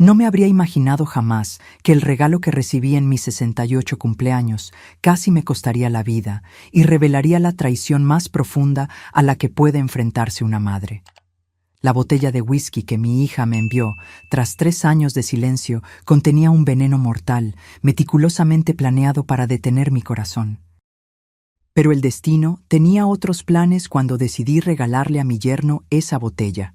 No me habría imaginado jamás que el regalo que recibí en mis 68 cumpleaños casi me costaría la vida y revelaría la traición más profunda a la que puede enfrentarse una madre. La botella de whisky que mi hija me envió, tras 3 años de silencio, contenía un veneno mortal, meticulosamente planeado para detener mi corazón. Pero el destino tenía otros planes cuando decidí regalarle a mi yerno esa botella,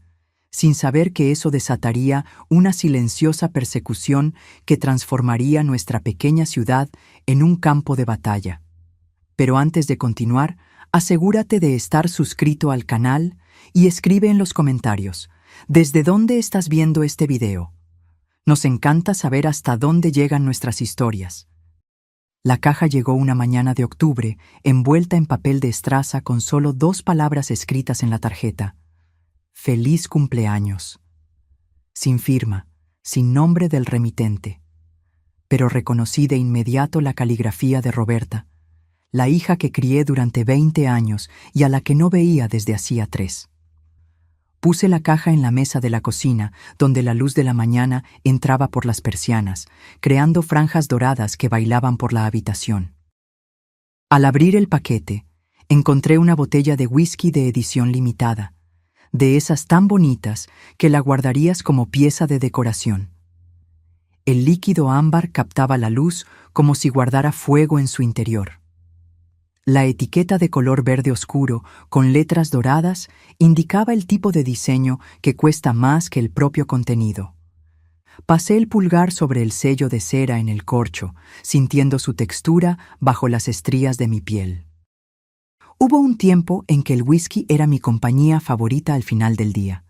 sin saber que eso desataría una silenciosa persecución que transformaría nuestra pequeña ciudad en un campo de batalla. Pero antes de continuar, asegúrate de estar suscrito al canal y escribe en los comentarios, ¿desde dónde estás viendo este video? Nos encanta saber hasta dónde llegan nuestras historias. La caja llegó una mañana de octubre, envuelta en papel de estraza con solo 2 palabras escritas en la tarjeta. Feliz cumpleaños. Sin firma, sin nombre del remitente. Pero reconocí de inmediato la caligrafía de Roberta, la hija que crié durante 20 años y a la que no veía desde hacía 3. Puse la caja en la mesa de la cocina, donde la luz de la mañana entraba por las persianas, creando franjas doradas que bailaban por la habitación. Al abrir el paquete, encontré una botella de whisky de edición limitada, de esas tan bonitas que la guardarías como pieza de decoración. El líquido ámbar captaba la luz como si guardara fuego en su interior. La etiqueta de color verde oscuro, con letras doradas, indicaba el tipo de diseño que cuesta más que el propio contenido. Pasé el pulgar sobre el sello de cera en el corcho, sintiendo su textura bajo las estrías de mi piel. Hubo un tiempo en que el whisky era mi compañía favorita al final del día.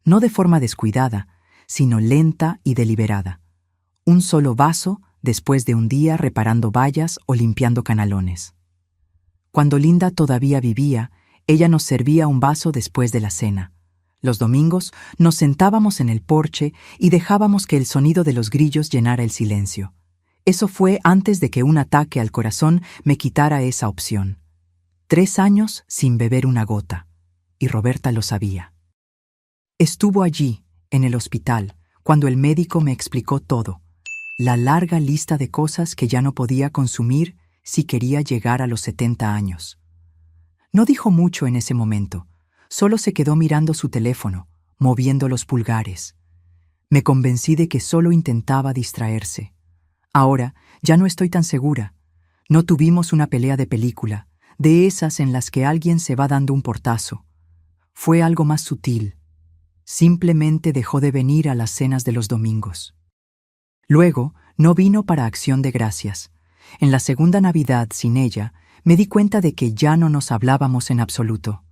No de forma descuidada, sino lenta y deliberada. Un solo vaso después de un día reparando vallas o limpiando canalones. Cuando Linda todavía vivía, ella nos servía un vaso después de la cena. Los domingos nos sentábamos en el porche y dejábamos que el sonido de los grillos llenara el silencio. Eso fue antes de que un ataque al corazón me quitara esa opción. 3 años sin beber una gota, y Roberta lo sabía. Estuvo allí, en el hospital, cuando el médico me explicó todo, la larga lista de cosas que ya no podía consumir si quería llegar a los 70 años. No dijo mucho en ese momento, solo se quedó mirando su teléfono, moviendo los pulgares. Me convencí de que solo intentaba distraerse. Ahora ya no estoy tan segura. No tuvimos una pelea de película, de esas en las que alguien se va dando un portazo. Fue algo más sutil. Simplemente dejó de venir a las cenas de los domingos. Luego, no vino para Acción de Gracias. En la segunda Navidad sin ella, me di cuenta de que ya no nos hablábamos en absoluto.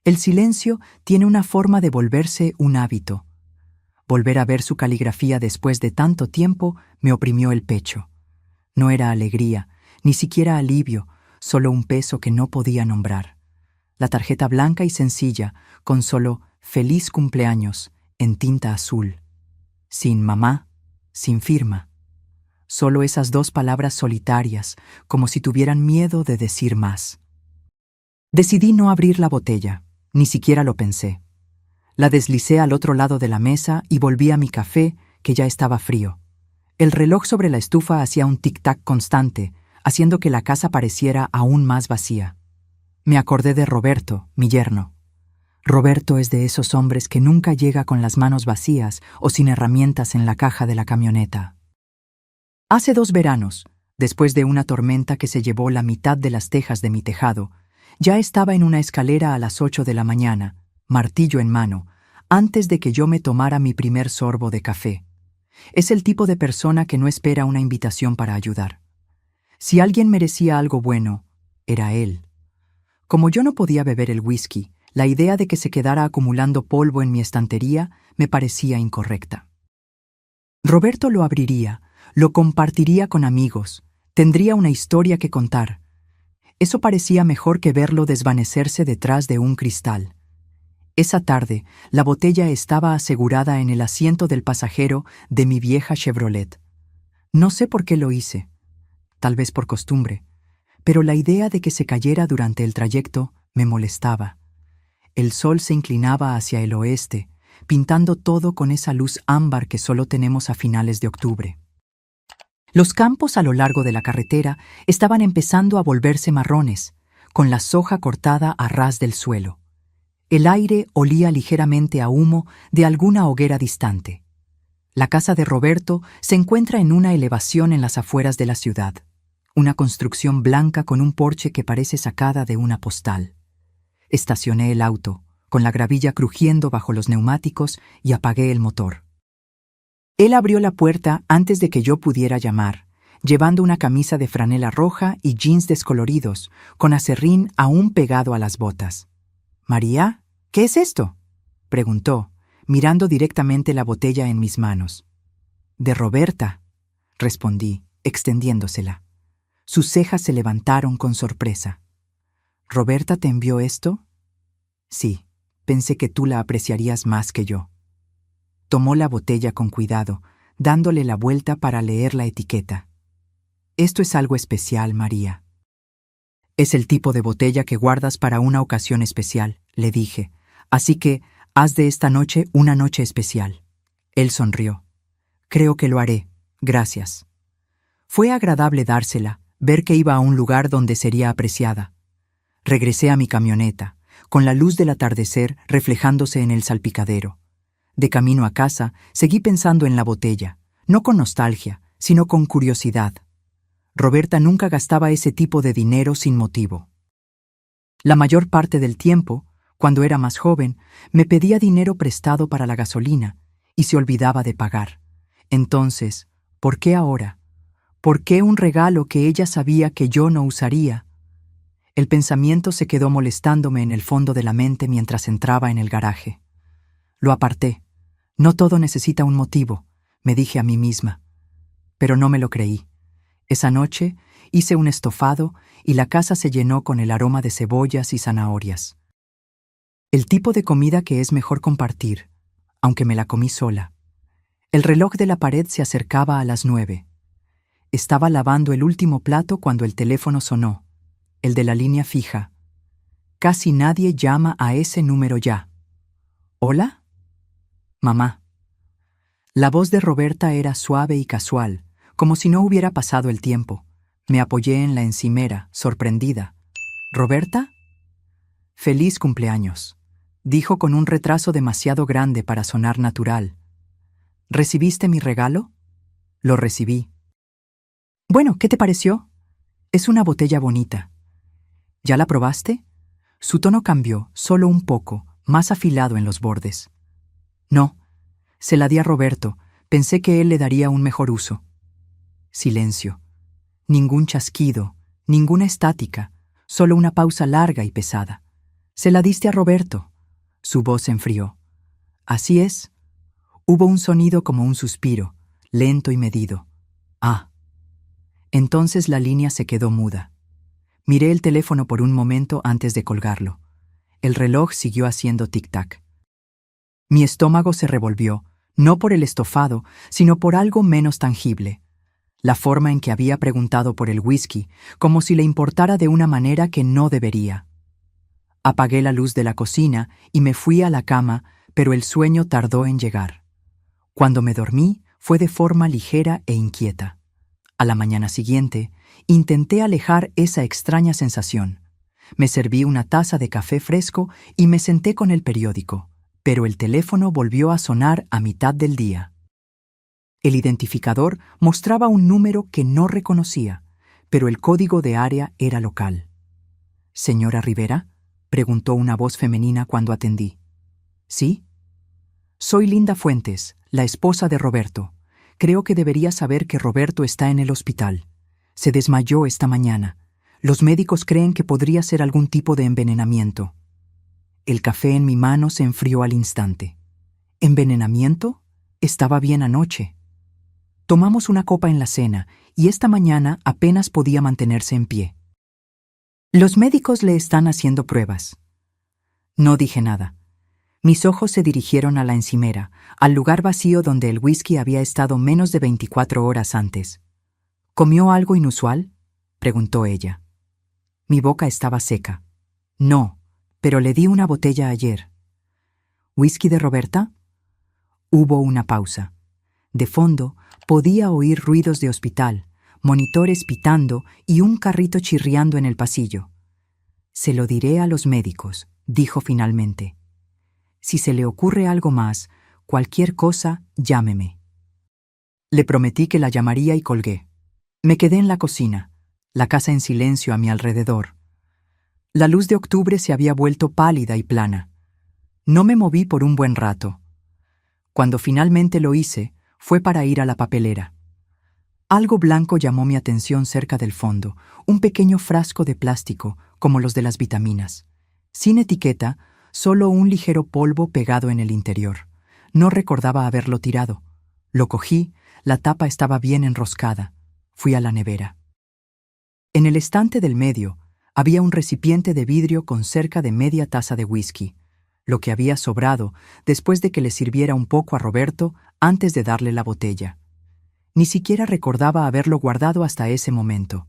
El silencio tiene una forma de volverse un hábito. Volver a ver su caligrafía después de tanto tiempo me oprimió el pecho. No era alegría, ni siquiera alivio, solo un peso que no podía nombrar. La tarjeta blanca y sencilla, con solo «Feliz cumpleaños» en tinta azul. Sin mamá, sin firma. Solo esas 2 palabras solitarias, como si tuvieran miedo de decir más. Decidí no abrir la botella, ni siquiera lo pensé. La deslicé al otro lado de la mesa y volví a mi café, que ya estaba frío. El reloj sobre la estufa hacía un tic-tac constante, haciendo que la casa pareciera aún más vacía. Me acordé de Roberto, mi yerno. Roberto es de esos hombres que nunca llega con las manos vacías o sin herramientas en la caja de la camioneta. Hace 2 veranos, después de una tormenta que se llevó la mitad de las tejas de mi tejado, ya estaba en una escalera a las 8 de la mañana, martillo en mano, antes de que yo me tomara mi primer sorbo de café. Es el tipo de persona que no espera una invitación para ayudar. Si alguien merecía algo bueno, era él. Como yo no podía beber el whisky, la idea de que se quedara acumulando polvo en mi estantería me parecía incorrecta. Roberto lo abriría, lo compartiría con amigos, tendría una historia que contar. Eso parecía mejor que verlo desvanecerse detrás de un cristal. Esa tarde, la botella estaba asegurada en el asiento del pasajero de mi vieja Chevrolet. No sé por qué lo hice, tal vez por costumbre, pero la idea de que se cayera durante el trayecto me molestaba. El sol se inclinaba hacia el oeste, pintando todo con esa luz ámbar que solo tenemos a finales de octubre. Los campos a lo largo de la carretera estaban empezando a volverse marrones, con la soja cortada a ras del suelo. El aire olía ligeramente a humo de alguna hoguera distante. La casa de Roberto se encuentra en una elevación en las afueras de la ciudad, una construcción blanca con un porche que parece sacada de una postal. Estacioné el auto, con la gravilla crujiendo bajo los neumáticos, y apagué el motor. Él abrió la puerta antes de que yo pudiera llamar, llevando una camisa de franela roja y jeans descoloridos, con aserrín aún pegado a las botas. «María, ¿qué es esto?», preguntó, mirando directamente la botella en mis manos. «De Roberta», respondí, extendiéndosela. Sus cejas se levantaron con sorpresa. «¿Roberta te envió esto?». «Sí, pensé que tú la apreciarías más que yo». Tomó la botella con cuidado, dándole la vuelta para leer la etiqueta. «Esto es algo especial, María». «Es el tipo de botella que guardas para una ocasión especial», le dije, «así que haz de esta noche una noche especial». Él sonrió. «Creo que lo haré, gracias». Fue agradable dársela, ver que iba a un lugar donde sería apreciada. Regresé a mi camioneta, con la luz del atardecer reflejándose en el salpicadero. De camino a casa, seguí pensando en la botella, no con nostalgia, sino con curiosidad. Roberta nunca gastaba ese tipo de dinero sin motivo. La mayor parte del tiempo, cuando era más joven, me pedía dinero prestado para la gasolina y se olvidaba de pagar. Entonces, ¿por qué ahora? ¿Por qué un regalo que ella sabía que yo no usaría? El pensamiento se quedó molestándome en el fondo de la mente mientras entraba en el garaje. Lo aparté. No todo necesita un motivo, me dije a mí misma. Pero no me lo creí. Esa noche hice un estofado y la casa se llenó con el aroma de cebollas y zanahorias. El tipo de comida que es mejor compartir, aunque me la comí sola. El reloj de la pared se acercaba a las 9. Estaba lavando el último plato cuando el teléfono sonó, el de la línea fija. Casi nadie llama a ese número ya. ¿Hola? Mamá. La voz de Roberta era suave y casual, como si no hubiera pasado el tiempo. Me apoyé en la encimera, sorprendida. ¿Roberta? «Feliz cumpleaños», dijo con un retraso demasiado grande para sonar natural. «¿Recibiste mi regalo?» «Lo recibí». «Bueno, ¿qué te pareció?» «Es una botella bonita». «¿Ya la probaste?» Su tono cambió, solo un poco, más afilado en los bordes. «No, se la di a Roberto, pensé que él le daría un mejor uso». Silencio. Ningún chasquido, ninguna estática, solo una pausa larga y pesada. «¿Se la diste a Roberto?» Su voz se enfrió. «Así es». Hubo un sonido como un suspiro, lento y medido. «Ah». Entonces la línea se quedó muda. Miré el teléfono por un momento antes de colgarlo. El reloj siguió haciendo tic-tac. Mi estómago se revolvió, no por el estofado, sino por algo menos tangible. La forma en que había preguntado por el whisky, como si le importara de una manera que no debería. Apagué la luz de la cocina y me fui a la cama, pero el sueño tardó en llegar. Cuando me dormí, fue de forma ligera e inquieta. A la mañana siguiente, intenté alejar esa extraña sensación. Me serví una taza de café fresco y me senté con el periódico, pero el teléfono volvió a sonar a mitad del día. El identificador mostraba un número que no reconocía, pero el código de área era local. «¿Señora Rivera?», preguntó una voz femenina cuando atendí. «¿Sí?» «Soy Linda Fuentes, la esposa de Roberto. Creo que debería saber que Roberto está en el hospital. Se desmayó esta mañana. Los médicos creen que podría ser algún tipo de envenenamiento». El café en mi mano se enfrió al instante. ¿Envenenamiento? Estaba bien anoche. Tomamos una copa en la cena y esta mañana apenas podía mantenerse en pie. «Los médicos le están haciendo pruebas». No dije nada. Mis ojos se dirigieron a la encimera, al lugar vacío donde el whisky había estado menos de 24 horas antes. «¿Comió algo inusual?», preguntó ella. Mi boca estaba seca. «No, pero le di una botella ayer». «¿Whisky de Roberta?», Hubo una pausa. De fondo, podía oír ruidos de hospital, monitores pitando y un carrito chirriando en el pasillo. «Se lo diré a los médicos», dijo finalmente. «Si se le ocurre algo más, cualquier cosa, llámeme». Le prometí que la llamaría y colgué. Me quedé en la cocina, la casa en silencio a mi alrededor. La luz de octubre se había vuelto pálida y plana. No me moví por un buen rato. Cuando finalmente lo hice, fue para ir a la papelera. Algo blanco llamó mi atención cerca del fondo, un pequeño frasco de plástico, como los de las vitaminas. Sin etiqueta, solo un ligero polvo pegado en el interior. No recordaba haberlo tirado. Lo cogí, la tapa estaba bien enroscada. Fui a la nevera. En el estante del medio había un recipiente de vidrio con cerca de media taza de whisky, lo que había sobrado después de que le sirviera un poco a Roberto antes de darle la botella. Ni siquiera recordaba haberlo guardado hasta ese momento.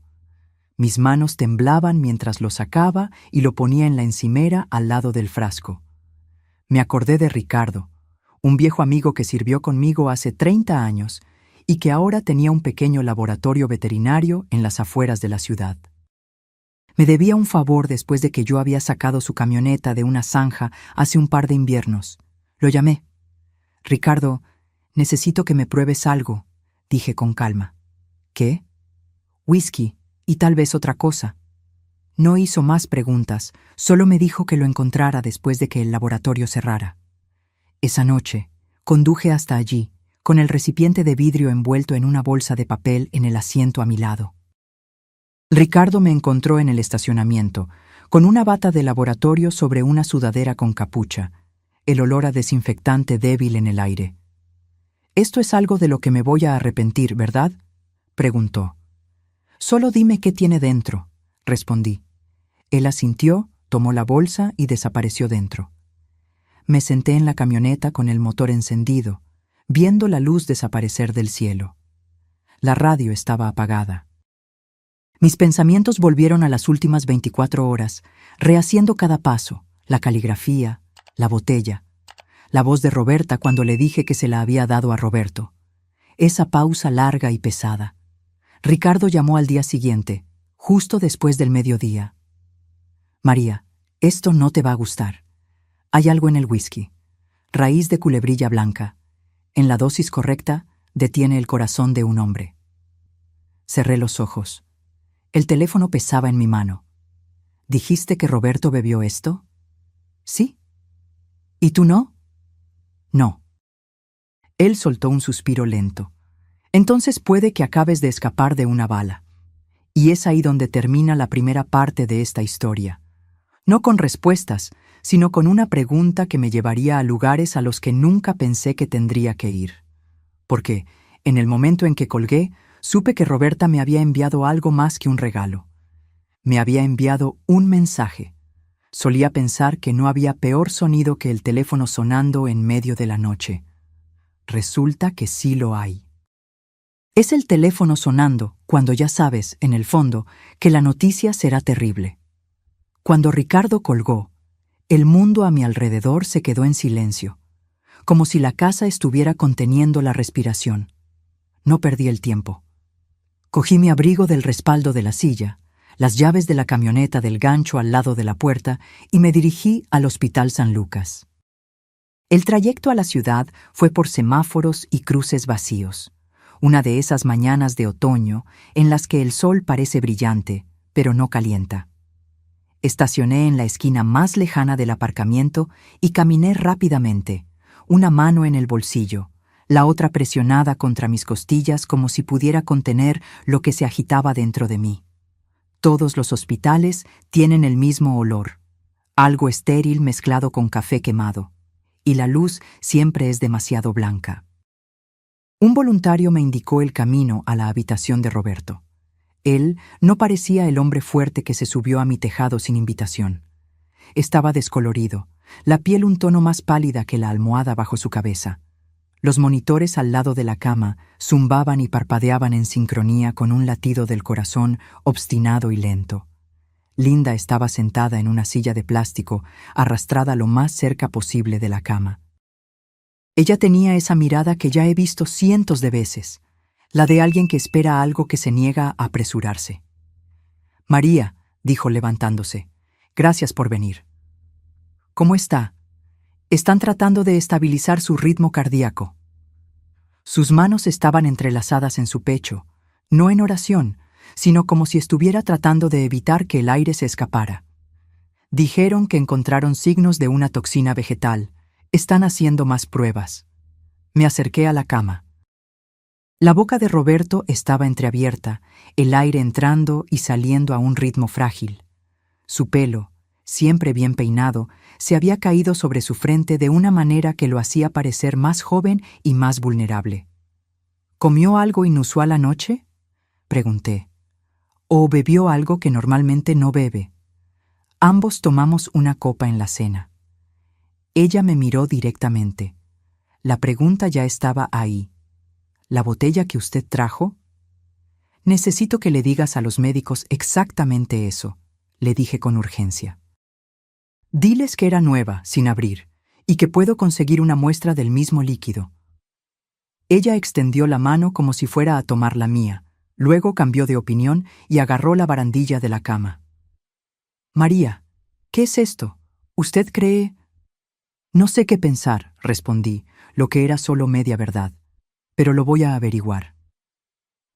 Mis manos temblaban mientras lo sacaba y lo ponía en la encimera al lado del frasco. Me acordé de Ricardo, un viejo amigo que sirvió conmigo hace 30 años y que ahora tenía un pequeño laboratorio veterinario en las afueras de la ciudad. Me debía un favor después de que yo había sacado su camioneta de una zanja hace un par de inviernos. Lo llamé. «Ricardo, necesito que me pruebes algo», dije con calma. «¿Qué?» «Whisky y tal vez otra cosa». No hizo más preguntas, solo me dijo que lo encontrara después de que el laboratorio cerrara. Esa noche, conduje hasta allí, con el recipiente de vidrio envuelto en una bolsa de papel en el asiento a mi lado. Ricardo me encontró en el estacionamiento, con una bata de laboratorio sobre una sudadera con capucha, el olor a desinfectante débil en el aire. «Esto es algo de lo que me voy a arrepentir, ¿verdad?», preguntó. «Solo dime qué tiene dentro», respondí. Él asintió, tomó la bolsa y desapareció dentro. Me senté en la camioneta con el motor encendido, viendo la luz desaparecer del cielo. La radio estaba apagada. Mis pensamientos volvieron a las últimas 24 horas, rehaciendo cada paso, la caligrafía, la botella, la voz de Roberta cuando le dije que se la había dado a Roberto. Esa pausa larga y pesada. Ricardo llamó al día siguiente, justo después del mediodía. «María, esto no te va a gustar. Hay algo en el whisky. Raíz de culebrilla blanca. En la dosis correcta, detiene el corazón de un hombre». Cerré los ojos. El teléfono pesaba en mi mano. «¿Dijiste que Roberto bebió esto?» «Sí». «¿Y tú no?» «No». Él soltó un suspiro lento. «Entonces puede que acabes de escapar de una bala. Y es ahí donde termina la primera parte de esta historia. No con respuestas, sino con una pregunta que me llevaría a lugares a los que nunca pensé que tendría que ir. Porque, en el momento en que colgué, supe que Roberta me había enviado algo más que un regalo. Me había enviado un mensaje. Solía pensar que no había peor sonido que el teléfono sonando en medio de la noche. Resulta que sí lo hay. Es el teléfono sonando cuando ya sabes, en el fondo, que la noticia será terrible. Cuando Ricardo colgó, el mundo a mi alrededor se quedó en silencio, como si la casa estuviera conteniendo la respiración. No perdí el tiempo. Cogí mi abrigo del respaldo de la silla, las llaves de la camioneta del gancho al lado de la puerta y me dirigí al Hospital San Lucas. El trayecto a la ciudad fue por semáforos y cruces vacíos, una de esas mañanas de otoño en las que el sol parece brillante, pero no calienta. Estacioné en la esquina más lejana del aparcamiento y caminé rápidamente, una mano en el bolsillo, la otra presionada contra mis costillas como si pudiera contener lo que se agitaba dentro de mí. Todos los hospitales tienen el mismo olor, algo estéril mezclado con café quemado, y la luz siempre es demasiado blanca. Un voluntario me indicó el camino a la habitación de Roberto. Él no parecía el hombre fuerte que se subió a mi tejado sin invitación. Estaba descolorido, la piel un tono más pálida que la almohada bajo su cabeza. Los monitores al lado de la cama zumbaban y parpadeaban en sincronía con un latido del corazón obstinado y lento. Linda estaba sentada en una silla de plástico, arrastrada lo más cerca posible de la cama. Ella tenía esa mirada que ya he visto cientos de veces, la de alguien que espera algo que se niega a apresurarse. María, dijo levantándose, gracias por venir. ¿Cómo está? Están tratando de estabilizar su ritmo cardíaco. Sus manos estaban entrelazadas en su pecho, no en oración, sino como si estuviera tratando de evitar que el aire se escapara. Dijeron que encontraron signos de una toxina vegetal. Están haciendo más pruebas. Me acerqué a la cama. La boca de Roberto estaba entreabierta, el aire entrando y saliendo a un ritmo frágil. Su pelo, siempre bien peinado, se había caído sobre su frente de una manera que lo hacía parecer más joven y más vulnerable. ¿Comió algo inusual anoche?, pregunté. ¿O bebió algo que normalmente no bebe? Ambos tomamos una copa en la cena. Ella me miró directamente. La pregunta ya estaba ahí. ¿La botella que usted trajo? Necesito que le digas a los médicos exactamente eso, le dije con urgencia. Diles que era nueva, sin abrir, y que puedo conseguir una muestra del mismo líquido. Ella extendió la mano como si fuera a tomar la mía, luego cambió de opinión y agarró la barandilla de la cama. María, ¿qué es esto? ¿Usted cree? No sé qué pensar, respondí, lo que era solo media verdad, pero lo voy a averiguar.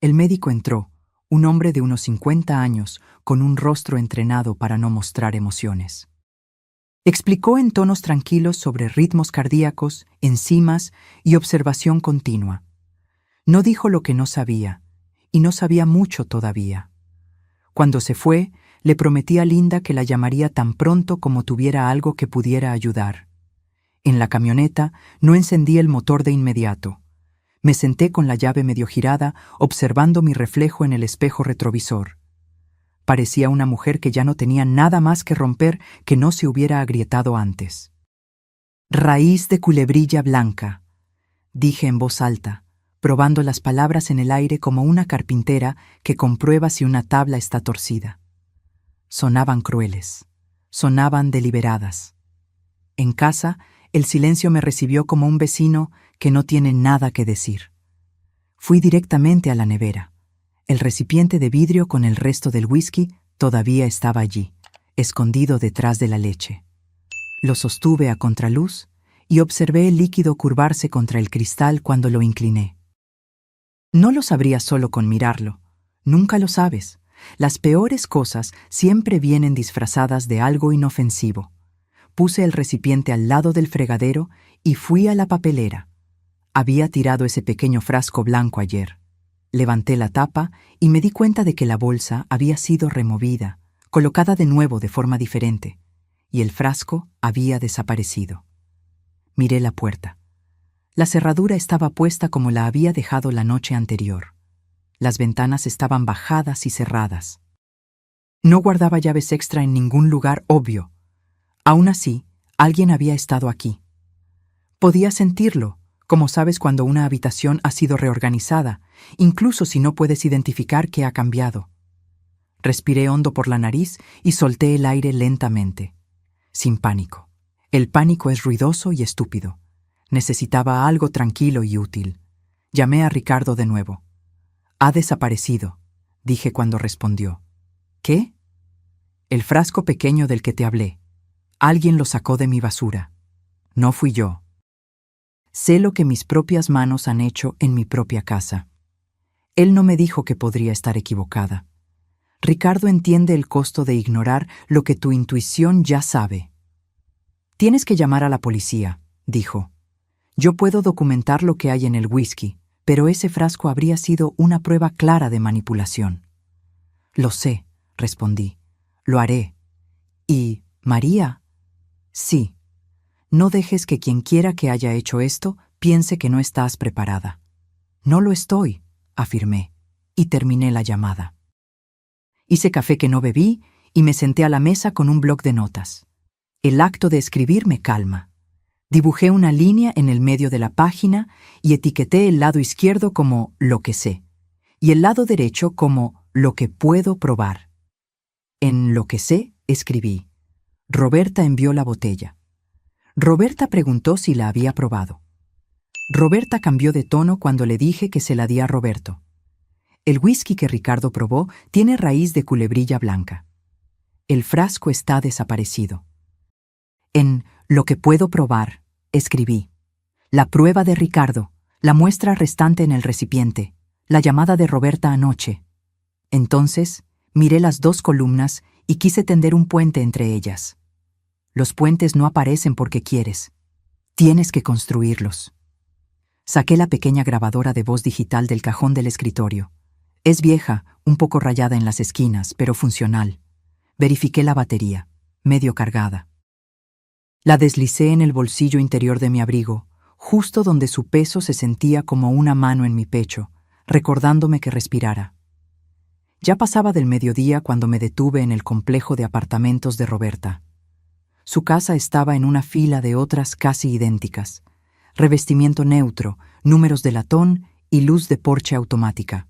El médico entró, un hombre de unos 50 años, con un rostro entrenado para no mostrar emociones. Explicó en tonos tranquilos sobre ritmos cardíacos, enzimas y observación continua. No dijo lo que no sabía, y no sabía mucho todavía. Cuando se fue, le prometí a Linda que la llamaría tan pronto como tuviera algo que pudiera ayudar. En la camioneta no encendí el motor de inmediato. Me senté con la llave medio girada, observando mi reflejo en el espejo retrovisor. Parecía una mujer que ya no tenía nada más que romper que no se hubiera agrietado antes. Raíz de culebrilla blanca, dije en voz alta, probando las palabras en el aire como una carpintera que comprueba si una tabla está torcida. Sonaban crueles, sonaban deliberadas. En casa, el silencio me recibió como un vecino que no tiene nada que decir. Fui directamente a la nevera. El recipiente de vidrio con el resto del whisky todavía estaba allí, escondido detrás de la leche. Lo sostuve a contraluz y observé el líquido curvarse contra el cristal cuando lo incliné. No lo sabrías solo con mirarlo. Nunca lo sabes. Las peores cosas siempre vienen disfrazadas de algo inofensivo. Puse el recipiente al lado del fregadero y fui a la papelera. Había tirado ese pequeño frasco blanco ayer. Levanté la tapa y me di cuenta de que la bolsa había sido removida, colocada de nuevo de forma diferente, y el frasco había desaparecido. Miré la puerta. La cerradura estaba puesta como la había dejado la noche anterior. Las ventanas estaban bajadas y cerradas. No guardaba llaves extra en ningún lugar obvio. Aún así, alguien había estado aquí. Podía sentirlo, como sabes cuando una habitación ha sido reorganizada, incluso si no puedes identificar qué ha cambiado. Respiré hondo por la nariz y solté el aire lentamente, sin pánico. El pánico es ruidoso y estúpido. Necesitaba algo tranquilo y útil. Llamé a Ricardo de nuevo. Ha desaparecido, dije cuando respondió. ¿Qué? El frasco pequeño del que te hablé. Alguien lo sacó de mi basura. No fui yo. Sé lo que mis propias manos han hecho en mi propia casa. Él no me dijo que podría estar equivocada. Ricardo entiende el costo de ignorar lo que tu intuición ya sabe. Tienes que llamar a la policía, dijo. Yo puedo documentar lo que hay en el whisky, pero ese frasco habría sido una prueba clara de manipulación. Lo sé, respondí. Lo haré. ¿Y María? Sí. No dejes que quien quiera que haya hecho esto piense que no estás preparada. No lo estoy, afirmé, y terminé la llamada. Hice café que no bebí y me senté a la mesa con un bloc de notas. El acto de escribir me calma. Dibujé una línea en el medio de la página y etiqueté el lado izquierdo como lo que sé y el lado derecho como lo que puedo probar. En lo que sé, escribí: Roberta envió la botella. Roberta preguntó si la había probado. Roberta cambió de tono cuando le dije que se la di a Roberto. El whisky que Ricardo probó tiene raíz de culebrilla blanca. El frasco está desaparecido. En Lo que puedo probar, escribí. La prueba de Ricardo, la muestra restante en el recipiente, la llamada de Roberta anoche. Entonces, miré las dos columnas y quise tender un puente entre ellas. Los puentes no aparecen porque quieres. Tienes que construirlos. Saqué la pequeña grabadora de voz digital del cajón del escritorio. Es vieja, un poco rayada en las esquinas, pero funcional. Verifiqué la batería, medio cargada. La deslicé en el bolsillo interior de mi abrigo, justo donde su peso se sentía como una mano en mi pecho, recordándome que respirara. Ya pasaba del mediodía cuando me detuve en el complejo de apartamentos de Roberta. Su casa estaba en una fila de otras casi idénticas. Revestimiento neutro, números de latón y luz de porche automática.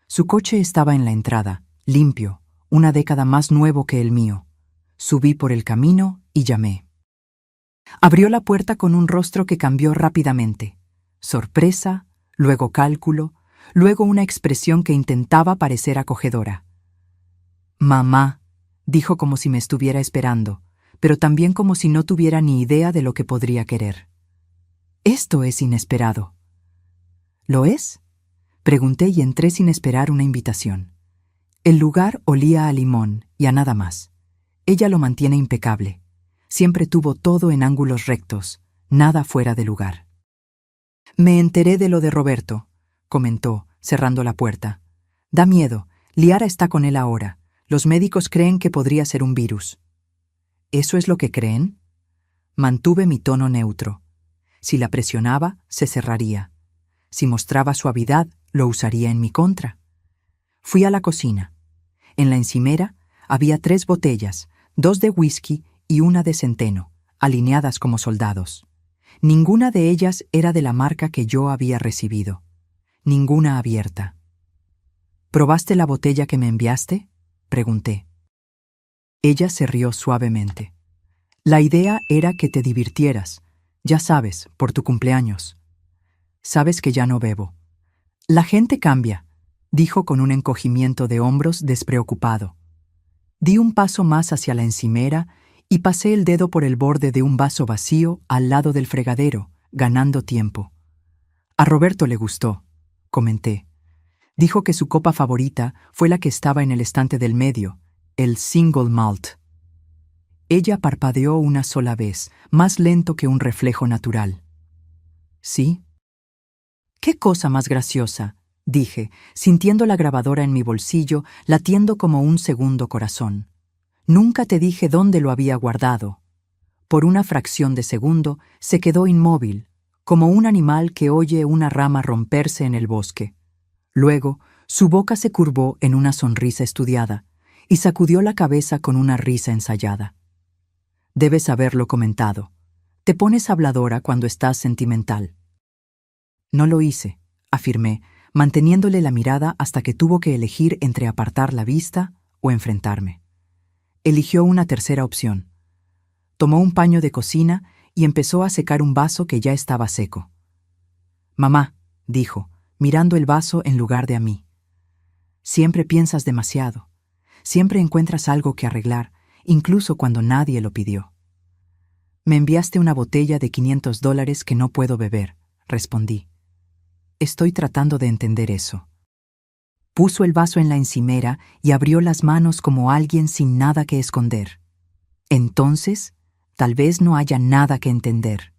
Su coche estaba en la entrada, limpio, una década más nuevo que el mío. Subí por el camino y llamé. Abrió la puerta con un rostro que cambió rápidamente. Sorpresa, luego cálculo, luego una expresión que intentaba parecer acogedora. «Mamá», dijo como si me estuviera esperando, pero también como si no tuviera ni idea de lo que podría querer. «Esto es inesperado». «¿Lo es?», pregunté y entré sin esperar una invitación. El lugar olía a limón y a nada más. Ella lo mantiene impecable. Siempre tuvo todo en ángulos rectos, nada fuera de lugar. «Me enteré de lo de Roberto», comentó, cerrando la puerta. «Da miedo. Liara está con él ahora. Los médicos creen que podría ser un virus». «¿Eso es lo que creen?». Mantuve mi tono neutro. Si la presionaba, se cerraría. Si mostraba suavidad, lo usaría en mi contra. Fui a la cocina. En la encimera había 3 botellas, 2 de whisky y una de centeno, alineadas como soldados. Ninguna de ellas era de la marca que yo había recibido. Ninguna abierta. «¿Probaste la botella que me enviaste?», pregunté. Ella se rió suavemente. «La idea era que te divirtieras, ya sabes, por tu cumpleaños. Sabes que ya no bebo». «La gente cambia», dijo con un encogimiento de hombros despreocupado. Di un paso más hacia la encimera y pasé el dedo por el borde de un vaso vacío al lado del fregadero, ganando tiempo. «A Roberto le gustó», comenté. Dijo que su copa favorita fue la que estaba en el estante del medio, el single malt. Ella parpadeó una sola vez, más lento que un reflejo natural. «¿Sí?». «¡Qué cosa más graciosa!», dije, sintiendo la grabadora en mi bolsillo, latiendo como un segundo corazón. Nunca te dije dónde lo había guardado. Por una fracción de segundo se quedó inmóvil, como un animal que oye una rama romperse en el bosque. Luego, su boca se curvó en una sonrisa estudiada y sacudió la cabeza con una risa ensayada. «Debes haberlo comentado. Te pones habladora cuando estás sentimental». «No lo hice», afirmé, manteniéndole la mirada hasta que tuvo que elegir entre apartar la vista o enfrentarme. Eligió una tercera opción. Tomó un paño de cocina y empezó a secar un vaso que ya estaba seco. «Mamá», dijo, mirando el vaso en lugar de a mí. «Siempre piensas demasiado. Siempre encuentras algo que arreglar, incluso cuando nadie lo pidió». «Me enviaste una botella de $500 que no puedo beber», respondí. «Estoy tratando de entender eso». Puso el vaso en la encimera y abrió las manos como alguien sin nada que esconder. «Entonces, tal vez no haya nada que entender.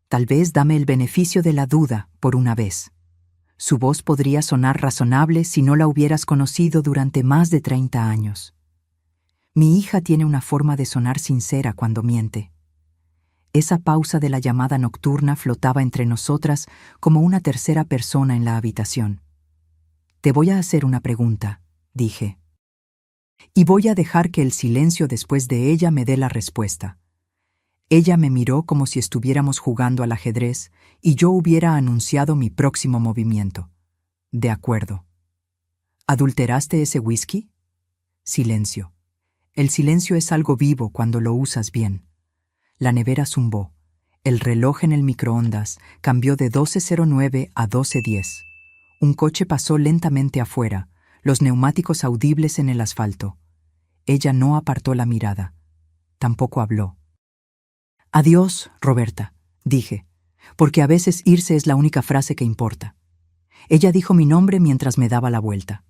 Tal vez dame el beneficio de la duda por una vez». Su voz podría sonar razonable si no la hubieras conocido durante más de 30 años. Mi hija tiene una forma de sonar sincera cuando miente. Esa pausa de la llamada nocturna flotaba entre nosotras como una tercera persona en la habitación. «Te voy a hacer una pregunta», dije. «Y voy a dejar que el silencio después de ella me dé la respuesta». Ella me miró como si estuviéramos jugando al ajedrez y yo hubiera anunciado mi próximo movimiento. «De acuerdo». «¿Adulteraste ese whisky?». Silencio. El silencio es algo vivo cuando lo usas bien. La nevera zumbó. El reloj en el microondas cambió de 12:09 a 12:10. Un coche pasó lentamente afuera, los neumáticos audibles en el asfalto. Ella no apartó la mirada. Tampoco habló. «Adiós, Roberta», dije, porque a veces irse es la única frase que importa. Ella dijo mi nombre mientras me daba la vuelta.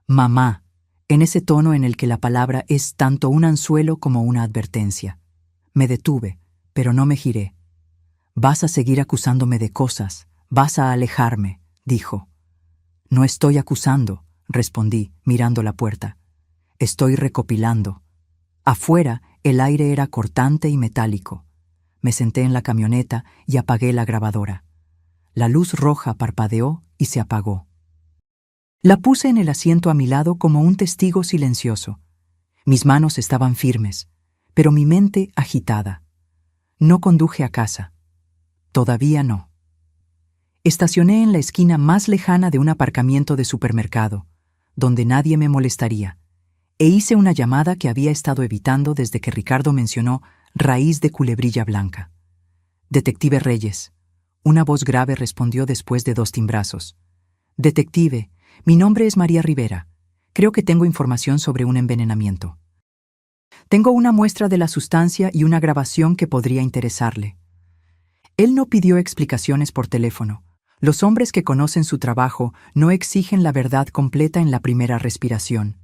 «Mamá», en ese tono en el que la palabra es tanto un anzuelo como una advertencia. Me detuve, pero no me giré. «Vas a seguir acusándome de cosas, vas a alejarme», dijo. «No estoy acusando», respondí, mirando la puerta. «Estoy recopilando». Afuera, el aire era cortante y metálico. Me senté en la camioneta y apagué la grabadora. La luz roja parpadeó y se apagó. La puse en el asiento a mi lado como un testigo silencioso. Mis manos estaban firmes, pero mi mente agitada. No conduje a casa. Todavía no. Estacioné en la esquina más lejana de un aparcamiento de supermercado, donde nadie me molestaría, e hice una llamada que había estado evitando desde que Ricardo mencionó raíz de culebrilla blanca. «Detective Reyes», una voz grave respondió después de 2 timbrazos. «Detective, mi nombre es María Rivera. Creo que tengo información sobre un envenenamiento. Tengo una muestra de la sustancia y una grabación que podría interesarle». Él no pidió explicaciones por teléfono. Los hombres que conocen su trabajo no exigen la verdad completa en la primera respiración.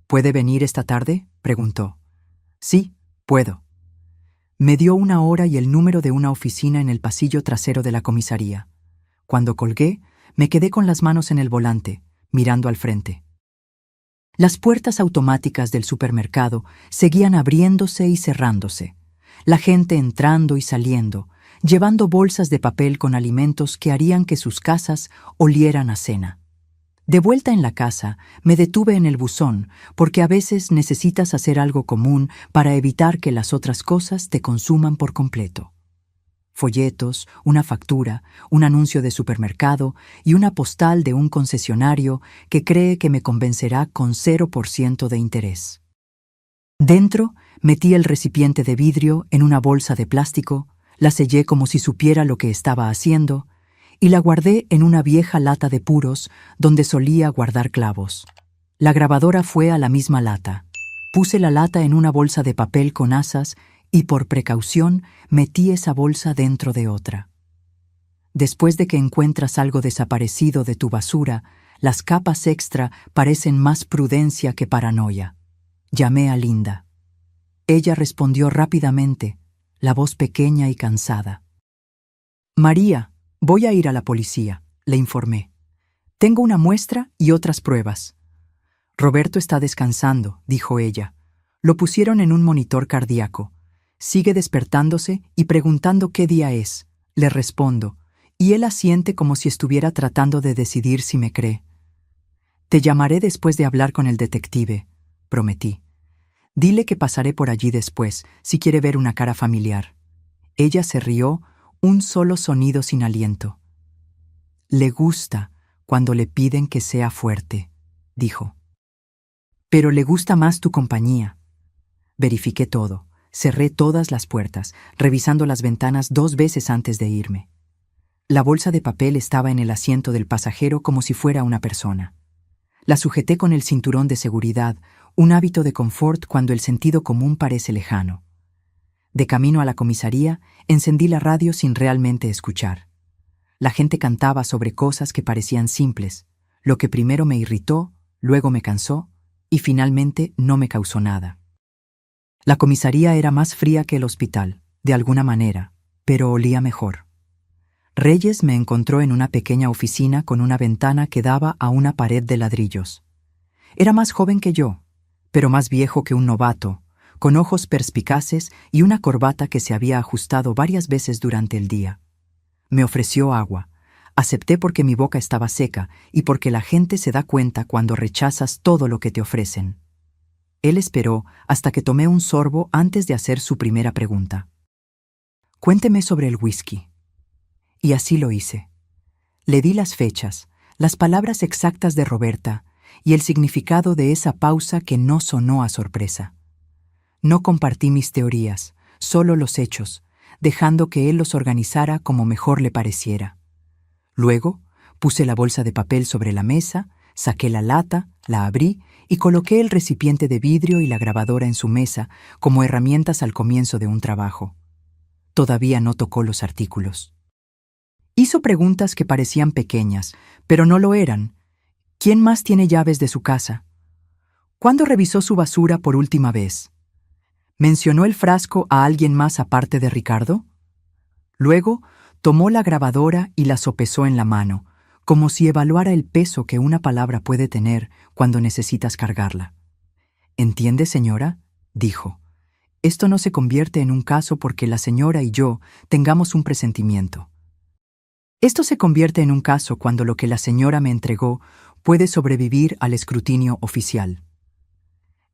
«¿Puede venir esta tarde?», preguntó. «Sí, puedo». Me dio una hora y el número de una oficina en el pasillo trasero de la comisaría. Cuando colgué, me quedé con las manos en el volante, mirando al frente. Las puertas automáticas del supermercado seguían abriéndose y cerrándose. La gente entrando y saliendo, llevando bolsas de papel con alimentos que harían que sus casas olieran a cena. De vuelta en la casa, me detuve en el buzón, porque a veces necesitas hacer algo común para evitar que las otras cosas te consuman por completo. Folletos, una factura, un anuncio de supermercado y una postal de un concesionario que cree que me convencerá con 0% de interés. Dentro, metí el recipiente de vidrio en una bolsa de plástico, la sellé como si supiera lo que estaba haciendo y la guardé en una vieja lata de puros donde solía guardar clavos. La grabadora fue a la misma lata. Puse la lata en una bolsa de papel con asas y por precaución metí esa bolsa dentro de otra. Después de que encuentras algo desaparecido de tu basura, las capas extra parecen más prudencia que paranoia. Llamé a Linda. Ella respondió rápidamente, la voz pequeña y cansada. «María, voy a ir a la policía», le informé. «Tengo una muestra y otras pruebas». «Roberto está descansando», dijo ella. «Lo pusieron en un monitor cardíaco. Sigue despertándose y preguntando qué día es», le respondo, y él asiente como si estuviera tratando de decidir si me cree. «Te llamaré después de hablar con el detective», prometí. «Dile que pasaré por allí después, si quiere ver una cara familiar». Ella se rió, un solo sonido sin aliento. «Le gusta cuando le piden que sea fuerte», dijo. «Pero le gusta más tu compañía». Verifiqué todo, cerré todas las puertas, revisando las ventanas 2 veces antes de irme. La bolsa de papel estaba en el asiento del pasajero como si fuera una persona. La sujeté con el cinturón de seguridad, un hábito de confort cuando el sentido común parece lejano. De camino a la comisaría, encendí la radio sin realmente escuchar. La gente cantaba sobre cosas que parecían simples, lo que primero me irritó, luego me cansó y finalmente no me causó nada. La comisaría era más fría que el hospital, de alguna manera, pero olía mejor. Reyes me encontró en una pequeña oficina con una ventana que daba a una pared de ladrillos. Era más joven que yo, pero más viejo que un novato, con ojos perspicaces y una corbata que se había ajustado varias veces durante el día. Me ofreció agua. Acepté porque mi boca estaba seca y porque la gente se da cuenta cuando rechazas todo lo que te ofrecen. Él esperó hasta que tomé un sorbo antes de hacer su primera pregunta. «Cuénteme sobre el whisky». Y así lo hice. Le di las fechas, las palabras exactas de Roberta y el significado de esa pausa que no sonó a sorpresa. No compartí mis teorías, solo los hechos, dejando que él los organizara como mejor le pareciera. Luego, puse la bolsa de papel sobre la mesa, saqué la lata, la abrí y coloqué el recipiente de vidrio y la grabadora en su mesa como herramientas al comienzo de un trabajo. Todavía no tocó los artículos. Hizo preguntas que parecían pequeñas, pero no lo eran. ¿Quién más tiene llaves de su casa? ¿Cuándo revisó su basura por última vez? ¿Mencionó el frasco a alguien más aparte de Ricardo? Luego, tomó la grabadora y la sopesó en la mano, como si evaluara el peso que una palabra puede tener cuando necesitas cargarla. «¿Entiende, señora?», dijo. «Esto no se convierte en un caso porque la señora y yo tengamos un presentimiento. Esto se convierte en un caso cuando lo que la señora me entregó puede sobrevivir al escrutinio oficial».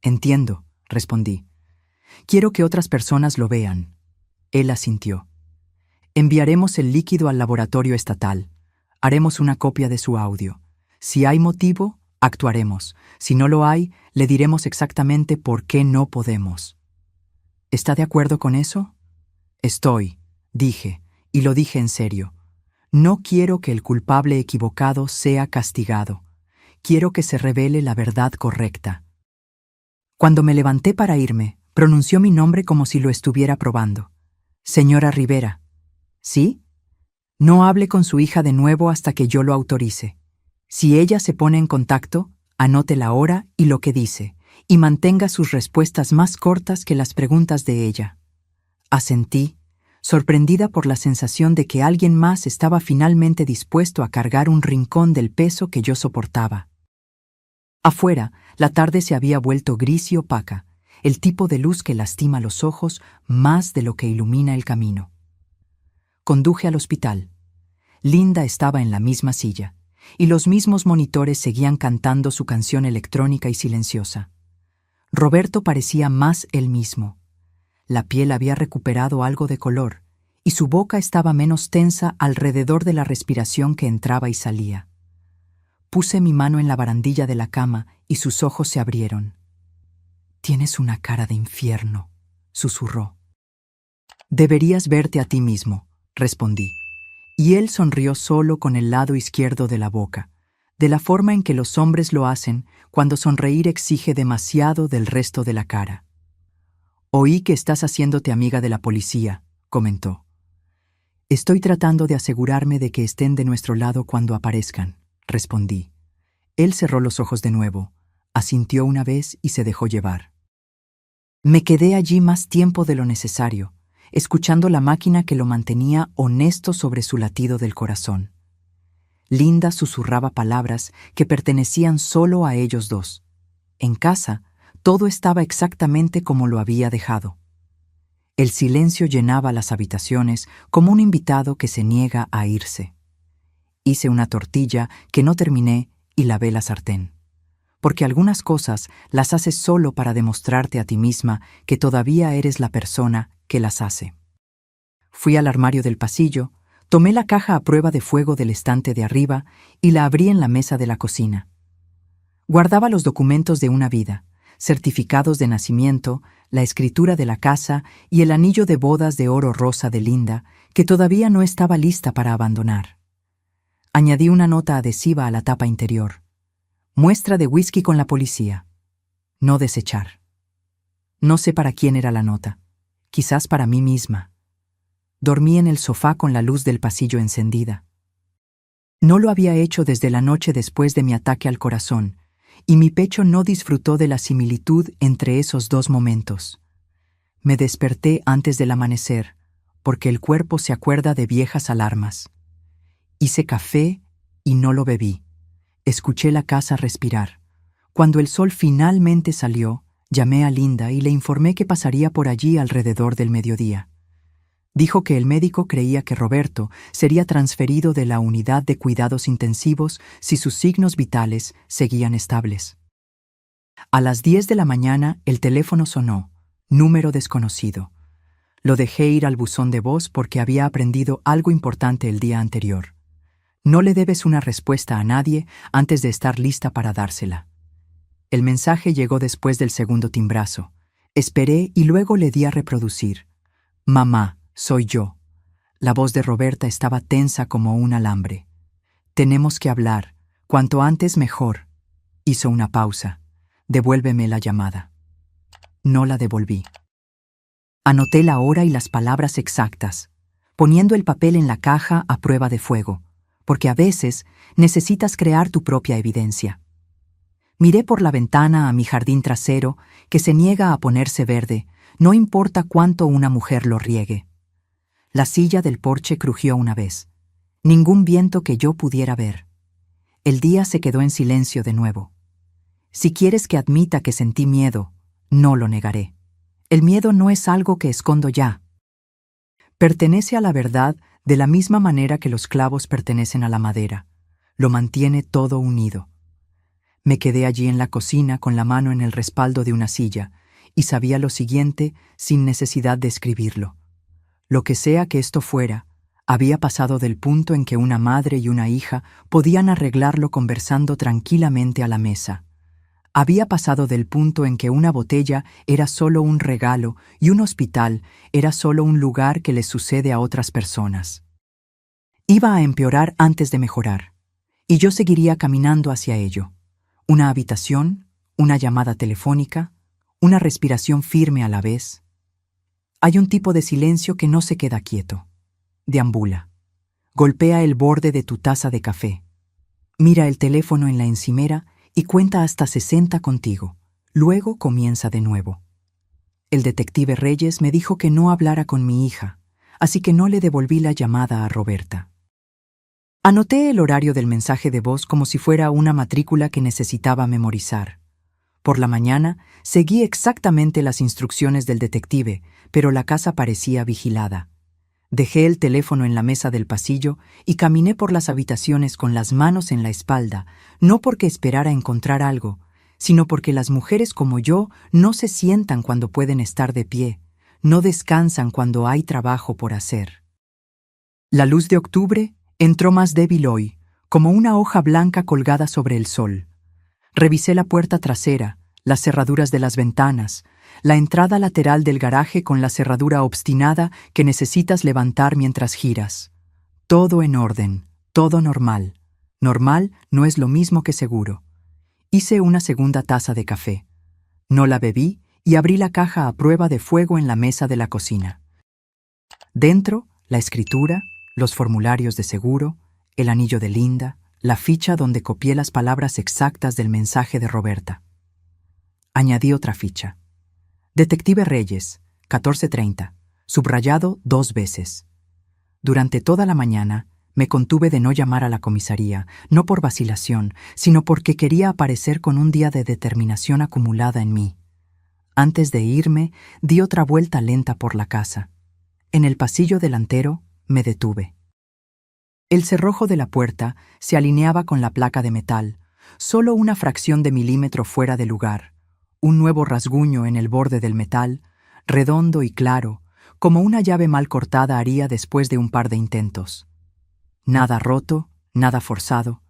«Entiendo», respondí. «Quiero que otras personas lo vean». Él asintió. «Enviaremos el líquido al laboratorio estatal. Haremos una copia de su audio. Si hay motivo, actuaremos. Si no lo hay, le diremos exactamente por qué no podemos». «¿Está de acuerdo con eso?» «Estoy», dije, y lo dije en serio. «No quiero que el culpable equivocado sea castigado. Quiero que se revele la verdad correcta». Cuando me levanté para irme, pronunció mi nombre como si lo estuviera probando. «Señora Rivera». «¿Sí?» «No hable con su hija de nuevo hasta que yo lo autorice. Si ella se pone en contacto, anote la hora y lo que dice, y mantenga sus respuestas más cortas que las preguntas de ella». Asentí, sorprendida por la sensación de que alguien más estaba finalmente dispuesto a cargar un rincón del peso que yo soportaba. Afuera, la tarde se había vuelto gris y opaca, el tipo de luz que lastima los ojos más de lo que ilumina el camino. Conduje al hospital. Linda estaba en la misma silla, y los mismos monitores seguían cantando su canción electrónica y silenciosa. Roberto parecía más él mismo. La piel había recuperado algo de color, y su boca estaba menos tensa alrededor de la respiración que entraba y salía. Puse mi mano en la barandilla de la cama y sus ojos se abrieron. «Tienes una cara de infierno», susurró. «Deberías verte a ti mismo», respondí. Y él sonrió solo con el lado izquierdo de la boca, de la forma en que los hombres lo hacen cuando sonreír exige demasiado del resto de la cara. «Oí que estás haciéndote amiga de la policía», comentó. «Estoy tratando de asegurarme de que estén de nuestro lado cuando aparezcan», respondí. Él cerró los ojos de nuevo, asintió una vez y se dejó llevar. Me quedé allí más tiempo de lo necesario, escuchando la máquina que lo mantenía honesto sobre su latido del corazón. Linda susurraba palabras que pertenecían solo a ellos dos. En casa, todo estaba exactamente como lo había dejado. El silencio llenaba las habitaciones como un invitado que se niega a irse. Hice una tortilla que no terminé y lavé la sartén. Porque algunas cosas las haces solo para demostrarte a ti misma que todavía eres la persona que las hace. Fui al armario del pasillo, tomé la caja a prueba de fuego del estante de arriba y la abrí en la mesa de la cocina. Guardaba los documentos de una vida, certificados de nacimiento, la escritura de la casa y el anillo de bodas de oro rosa de Linda, que todavía no estaba lista para abandonar. Añadí una nota adhesiva a la tapa interior. Muestra de whisky con la policía. No desechar. No sé para quién era la nota. Quizás para mí misma. Dormí en el sofá con la luz del pasillo encendida. No lo había hecho desde la noche después de mi ataque al corazón, y mi pecho no disfrutó de la similitud entre esos dos momentos. Me desperté antes del amanecer, porque el cuerpo se acuerda de viejas alarmas. Hice café y no lo bebí. Escuché la casa respirar. Cuando el sol finalmente salió, llamé a Linda y le informé que pasaría por allí alrededor del mediodía. Dijo que el médico creía que Roberto sería transferido de la unidad de cuidados intensivos si sus signos vitales seguían estables. A las 10 de la mañana el teléfono sonó, número desconocido. Lo dejé ir al buzón de voz porque había aprendido algo importante el día anterior. No le debes una respuesta a nadie antes de estar lista para dársela. El mensaje llegó después del segundo timbrazo. Esperé y luego le di a reproducir. «Mamá», soy yo. La voz de Roberta estaba tensa como un alambre. Tenemos que hablar. Cuanto antes mejor. Hizo una pausa. Devuélveme la llamada. No la devolví. Anoté la hora y las palabras exactas, poniendo el papel en la caja a prueba de fuego, porque a veces necesitas crear tu propia evidencia. Miré por la ventana a mi jardín trasero, que se niega a ponerse verde, no importa cuánto una mujer lo riegue. La silla del porche crujió una vez. Ningún viento que yo pudiera ver. El día se quedó en silencio de nuevo. Si quieres que admita que sentí miedo, no lo negaré. El miedo no es algo que escondo ya. Pertenece a la verdad de la misma manera que los clavos pertenecen a la madera. Lo mantiene todo unido. Me quedé allí en la cocina con la mano en el respaldo de una silla y sabía lo siguiente sin necesidad de escribirlo. Lo que sea que esto fuera, había pasado del punto en que una madre y una hija podían arreglarlo conversando tranquilamente a la mesa. Había pasado del punto en que una botella era solo un regalo y un hospital era solo un lugar que les sucede a otras personas. Iba a empeorar antes de mejorar, y yo seguiría caminando hacia ello. Una habitación, una llamada telefónica, una respiración firme a la vez. Hay un tipo de silencio que no se queda quieto. Deambula. Golpea el borde de tu taza de café. Mira el teléfono en la encimera y cuenta hasta 60 contigo. Luego comienza de nuevo. El detective Reyes me dijo que no hablara con mi hija, así que no le devolví la llamada a Roberta. Anoté el horario del mensaje de voz como si fuera una matrícula que necesitaba memorizar. Por la mañana seguí exactamente las instrucciones del detective, pero la casa parecía vigilada. Dejé el teléfono en la mesa del pasillo y caminé por las habitaciones con las manos en la espalda, no porque esperara encontrar algo, sino porque las mujeres como yo no se sientan cuando pueden estar de pie, no descansan cuando hay trabajo por hacer. La luz de octubre entró más débil hoy, como una hoja blanca colgada sobre el sol. Revisé la puerta trasera, las cerraduras de las ventanas, la entrada lateral del garaje con la cerradura obstinada que necesitas levantar mientras giras. Todo en orden, todo normal. Normal no es lo mismo que seguro. Hice una segunda taza de café. No la bebí y abrí la caja a prueba de fuego en la mesa de la cocina. Dentro, la escritura, los formularios de seguro, el anillo de Linda, la ficha donde copié las palabras exactas del mensaje de Roberta. Añadí otra ficha. Detective Reyes, 14:30, subrayado 2 veces. Durante toda la mañana me contuve de no llamar a la comisaría, no por vacilación, sino porque quería aparecer con un día de determinación acumulada en mí. Antes de irme, di otra vuelta lenta por la casa. En el pasillo delantero me detuve. El cerrojo de la puerta se alineaba con la placa de metal, solo una fracción de milímetro fuera de lugar. Un nuevo rasguño en el borde del metal, redondo y claro, como una llave mal cortada haría después de un par de intentos. Nada roto, nada forzado,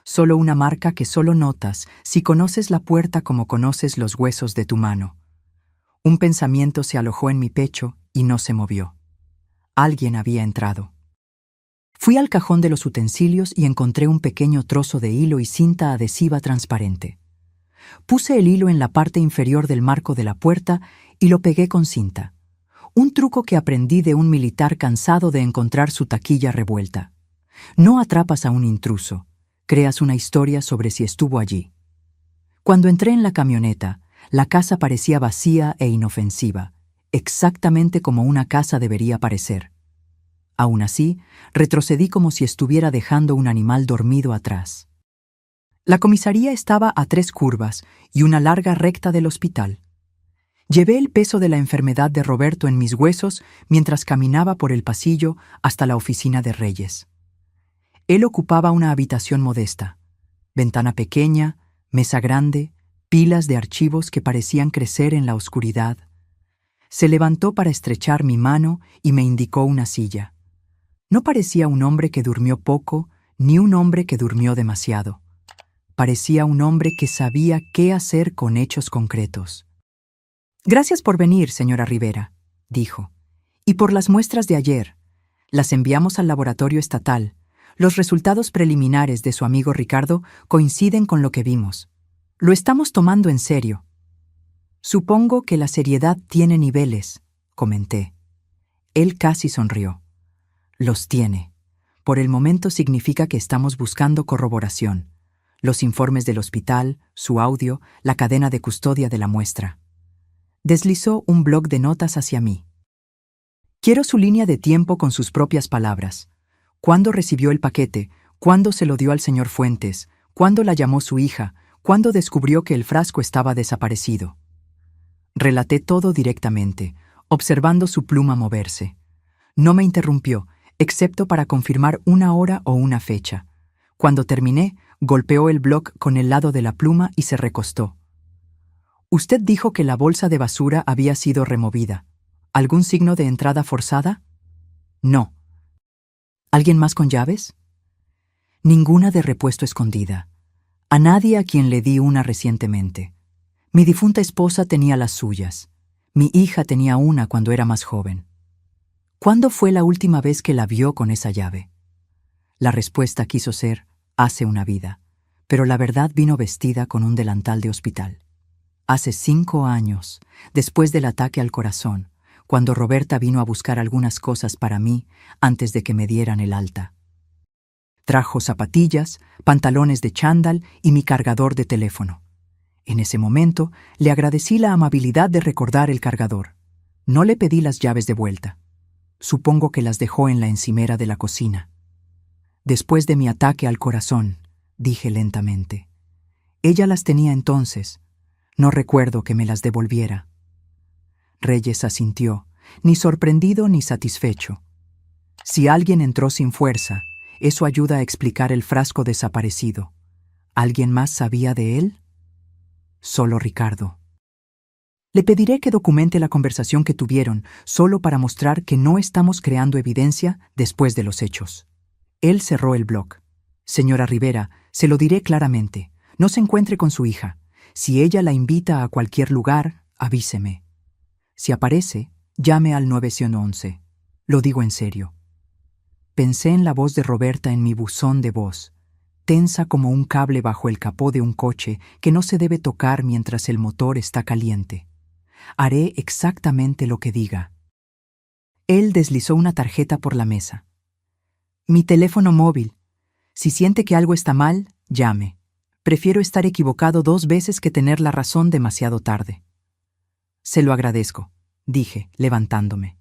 solo una marca que solo notas si conoces la puerta como conoces los huesos de tu mano. Un pensamiento se alojó en mi pecho y no se movió. Alguien había entrado. Fui al cajón de los utensilios y encontré un pequeño trozo de hilo y cinta adhesiva transparente. Puse el hilo en la parte inferior del marco de la puerta y lo pegué con cinta. Un truco que aprendí de un militar cansado de encontrar su taquilla revuelta. No atrapas a un intruso, creas una historia sobre si estuvo allí. Cuando entré en la camioneta, la casa parecía vacía e inofensiva, exactamente como una casa debería parecer. Aún así, retrocedí como si estuviera dejando un animal dormido atrás. La comisaría estaba a 3 curvas y una larga recta del hospital. Llevé el peso de la enfermedad de Roberto en mis huesos mientras caminaba por el pasillo hasta la oficina de Reyes. Él ocupaba una habitación modesta. Ventana pequeña, mesa grande, pilas de archivos que parecían crecer en la oscuridad. Se levantó para estrechar mi mano y me indicó una silla. No parecía un hombre que durmió poco, ni un hombre que durmió demasiado. Parecía un hombre que sabía qué hacer con hechos concretos. «Gracias por venir, señora Rivera», dijo, Y por las muestras de ayer, las enviamos al laboratorio estatal. Los resultados preliminares de su amigo Ricardo coinciden con lo que vimos. Lo estamos tomando en serio. Supongo que la seriedad tiene niveles, comenté. Él casi sonrió. Los tiene. Por el momento significa que estamos buscando corroboración. Los informes del hospital, su audio, la cadena de custodia de la muestra. Deslizó un bloc de notas hacia mí. Quiero su línea de tiempo con sus propias palabras. ¿Cuándo recibió el paquete? ¿Cuándo se lo dio al señor Fuentes? ¿Cuándo la llamó su hija? ¿Cuándo descubrió que el frasco estaba desaparecido? Relaté todo directamente, observando su pluma moverse. No me interrumpió, excepto para confirmar una hora o una fecha. Cuando terminé, golpeó el bloc con el lado de la pluma y se recostó. Usted dijo que la bolsa de basura había sido removida. ¿Algún signo de entrada forzada? No. ¿Alguien más con llaves? Ninguna de repuesto escondida. A nadie a quien le di una recientemente. Mi difunta esposa tenía las suyas. Mi hija tenía una cuando era más joven. ¿Cuándo fue la última vez que la vio con esa llave? La respuesta quiso ser, hace una vida, pero la verdad vino vestida con un delantal de hospital. Hace 5 años, después del ataque al corazón, cuando Roberta vino a buscar algunas cosas para mí antes de que me dieran el alta. Trajo zapatillas, pantalones de chándal y mi cargador de teléfono. En ese momento, le agradecí la amabilidad de recordar el cargador. No le pedí las llaves de vuelta. Supongo que las dejó en la encimera de la cocina. Después de mi ataque al corazón, dije lentamente. Ella las tenía entonces. No recuerdo que me las devolviera. Reyes asintió, ni sorprendido ni satisfecho. Si alguien entró sin fuerza, eso ayuda a explicar el frasco desaparecido. ¿Alguien más sabía de él? Solo Ricardo. Le pediré que documente la conversación que tuvieron, solo para mostrar que no estamos creando evidencia después de los hechos. Él cerró el bloc. Señora Rivera, se lo diré claramente. No se encuentre con su hija. Si ella la invita a cualquier lugar, avíseme. Si aparece, llame al 911. Lo digo en serio. Pensé en la voz de Roberta en mi buzón de voz, tensa como un cable bajo el capó de un coche que no se debe tocar mientras el motor está caliente. Haré exactamente lo que diga. Él deslizó una tarjeta por la mesa. Mi teléfono móvil. Si siente que algo está mal, llame. Prefiero estar equivocado 2 veces que tener la razón demasiado tarde. Se lo agradezco, dije, levantándome.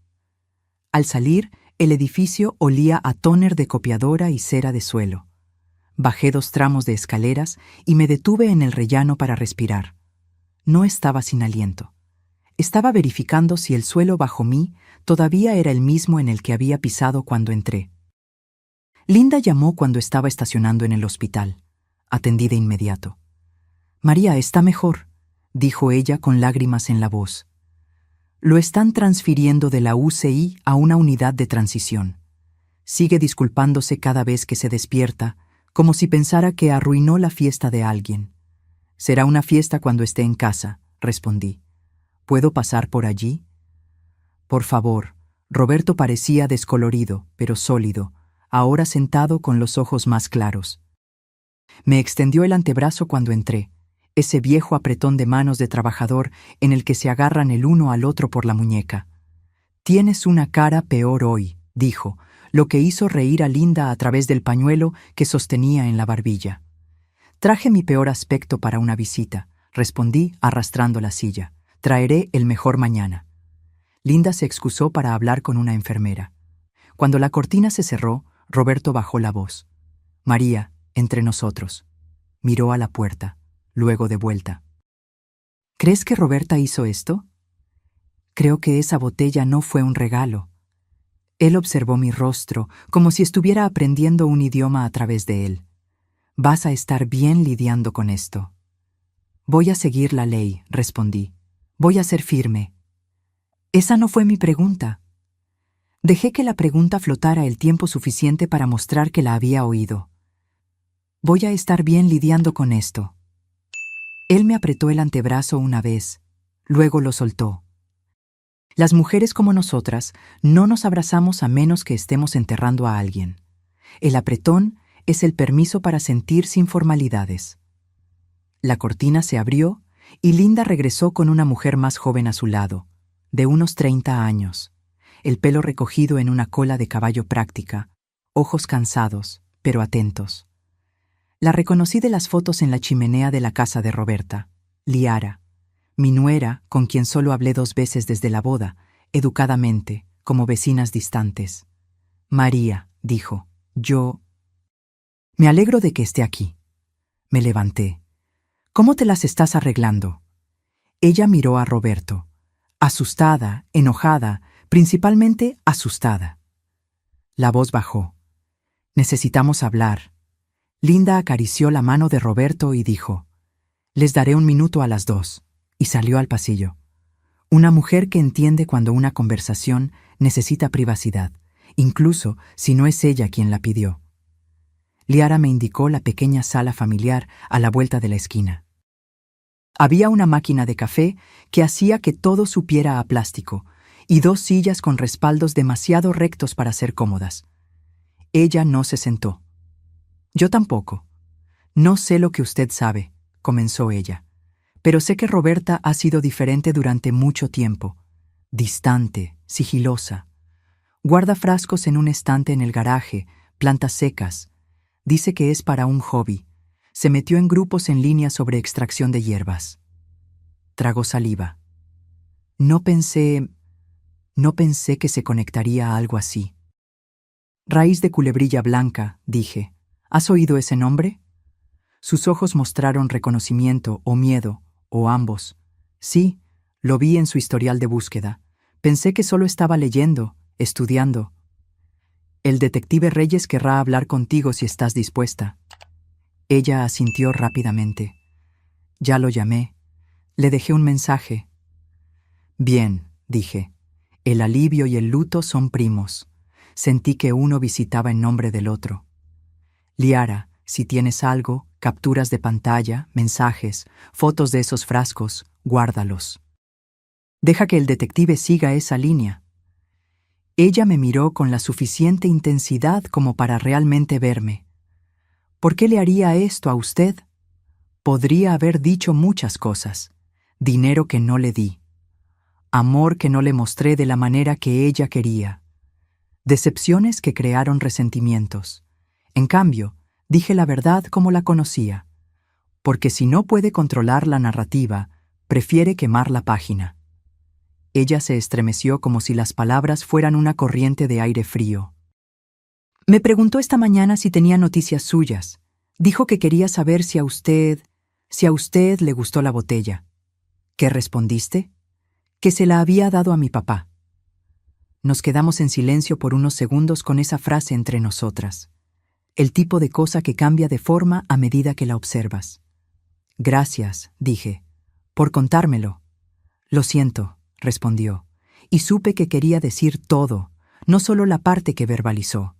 Al salir, el edificio olía a tóner de copiadora y cera de suelo. Bajé 2 tramos de escaleras y me detuve en el rellano para respirar. No estaba sin aliento. Estaba verificando si el suelo bajo mí todavía era el mismo en el que había pisado cuando entré. Linda llamó cuando estaba estacionando en el hospital. Atendí de inmediato. María está mejor, dijo ella con lágrimas en la voz. Lo están transfiriendo de la UCI a una unidad de transición. Sigue disculpándose cada vez que se despierta, como si pensara que arruinó la fiesta de alguien. Será una fiesta cuando esté en casa, respondí. ¿Puedo pasar por allí? Por favor. Roberto parecía descolorido, pero sólido, ahora sentado con los ojos más claros. Me extendió el antebrazo cuando entré, ese viejo apretón de manos de trabajador en el que se agarran el uno al otro por la muñeca. Tienes una cara peor hoy, dijo, lo que hizo reír a Linda a través del pañuelo que sostenía en la barbilla. Traje mi peor aspecto para una visita, respondí arrastrando la silla. Traeré el mejor mañana. Linda se excusó para hablar con una enfermera. Cuando la cortina se cerró, Roberto bajó la voz. María, entre nosotros. Miró a la puerta, luego de vuelta. ¿Crees que Roberta hizo esto? Creo que esa botella no fue un regalo. Él observó mi rostro, como si estuviera aprendiendo un idioma a través de él. Vas a estar bien lidiando con esto. Voy a seguir la ley, respondí. Voy a ser firme. Esa no fue mi pregunta. Dejé que la pregunta flotara el tiempo suficiente para mostrar que la había oído. Voy a estar bien lidiando con esto. Él me apretó el antebrazo una vez, luego lo soltó. Las mujeres como nosotras no nos abrazamos a menos que estemos enterrando a alguien. El apretón es el permiso para sentir sin formalidades. La cortina se abrió y Linda regresó con una mujer más joven a su lado, de unos 30 años, el pelo recogido en una cola de caballo práctica, ojos cansados, pero atentos. La reconocí de las fotos en la chimenea de la casa de Roberta, Liara, mi nuera, con quien solo hablé 2 veces desde la boda, educadamente, como vecinas distantes. María, dijo, yo... Me alegro de que esté aquí. Me levanté. ¿Cómo te las estás arreglando? Ella miró a Roberto, asustada, enojada, principalmente asustada. La voz bajó. Necesitamos hablar. Linda acarició la mano de Roberto y dijo, les daré 1 minuto a las 2, y salió al pasillo. Una mujer que entiende cuando una conversación necesita privacidad, incluso si no es ella quien la pidió. Liara me indicó la pequeña sala familiar a la vuelta de la esquina. Había una máquina de café que hacía que todo supiera a plástico y 2 sillas con respaldos demasiado rectos para ser cómodas. Ella no se sentó. Yo tampoco. No sé lo que usted sabe, comenzó ella, pero sé que Roberta ha sido diferente durante mucho tiempo. Distante, sigilosa. Guarda frascos en un estante en el garaje, plantas secas. Dice que es para un hobby. Se metió en grupos en línea sobre extracción de hierbas. Tragó saliva. No pensé que se conectaría a algo así. Raíz de culebrilla blanca, dije. ¿Has oído ese nombre? Sus ojos mostraron reconocimiento o miedo, o ambos. Sí, lo vi en su historial de búsqueda. Pensé que solo estaba leyendo, estudiando. El detective Reyes querrá hablar contigo si estás dispuesta. Ella asintió rápidamente. Ya lo llamé. Le dejé un mensaje. Bien, dije. El alivio y el luto son primos. Sentí que uno visitaba en nombre del otro. Liara, si tienes algo, capturas de pantalla, mensajes, fotos de esos frascos, guárdalos. Deja que el detective siga esa línea. Ella me miró con la suficiente intensidad como para realmente verme. ¿Por qué le haría esto a usted? Podría haber dicho muchas cosas. Dinero que no le di. Amor que no le mostré de la manera que ella quería. Decepciones que crearon resentimientos. En cambio, dije la verdad como la conocía. Porque si no puede controlar la narrativa, prefiere quemar la página. Ella se estremeció como si las palabras fueran una corriente de aire frío. Me preguntó esta mañana si tenía noticias suyas. Dijo que quería saber si a usted le gustó la botella. ¿Qué respondiste? Que se la había dado a mi papá. Nos quedamos en silencio por unos segundos con esa frase entre nosotras. El tipo de cosa que cambia de forma a medida que la observas. Gracias, dije, por contármelo. Lo siento, respondió, y supe que quería decir todo, no solo la parte que verbalizó.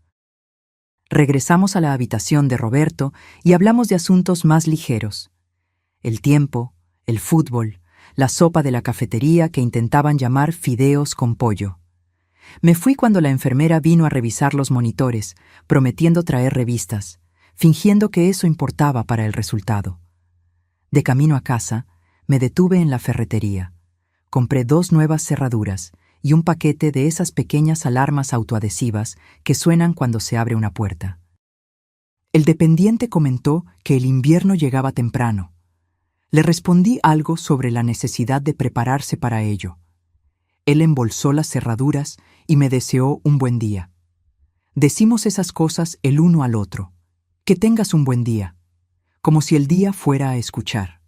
Regresamos a la habitación de Roberto y hablamos de asuntos más ligeros. El tiempo, el fútbol, la sopa de la cafetería que intentaban llamar fideos con pollo. Me fui cuando la enfermera vino a revisar los monitores, prometiendo traer revistas, fingiendo que eso importaba para el resultado. De camino a casa, me detuve en la ferretería. Compré 2 nuevas cerraduras y un paquete de esas pequeñas alarmas autoadhesivas que suenan cuando se abre una puerta. El dependiente comentó que el invierno llegaba temprano. Le respondí algo sobre la necesidad de prepararse para ello. Él embolsó las cerraduras y me deseó un buen día. Decimos esas cosas el uno al otro. Que tengas un buen día. Como si el día fuera a escuchar.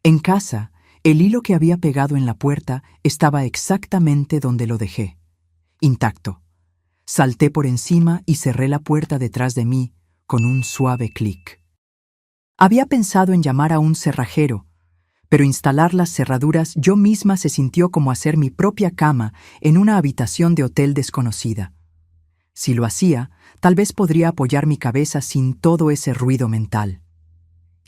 En casa, el hilo que había pegado en la puerta estaba exactamente donde lo dejé. Intacto. Salté por encima y cerré la puerta detrás de mí con un suave clic. Había pensado en llamar a un cerrajero, pero instalar las cerraduras yo misma se sintió como hacer mi propia cama en una habitación de hotel desconocida. Si lo hacía, tal vez podría apoyar mi cabeza sin todo ese ruido mental.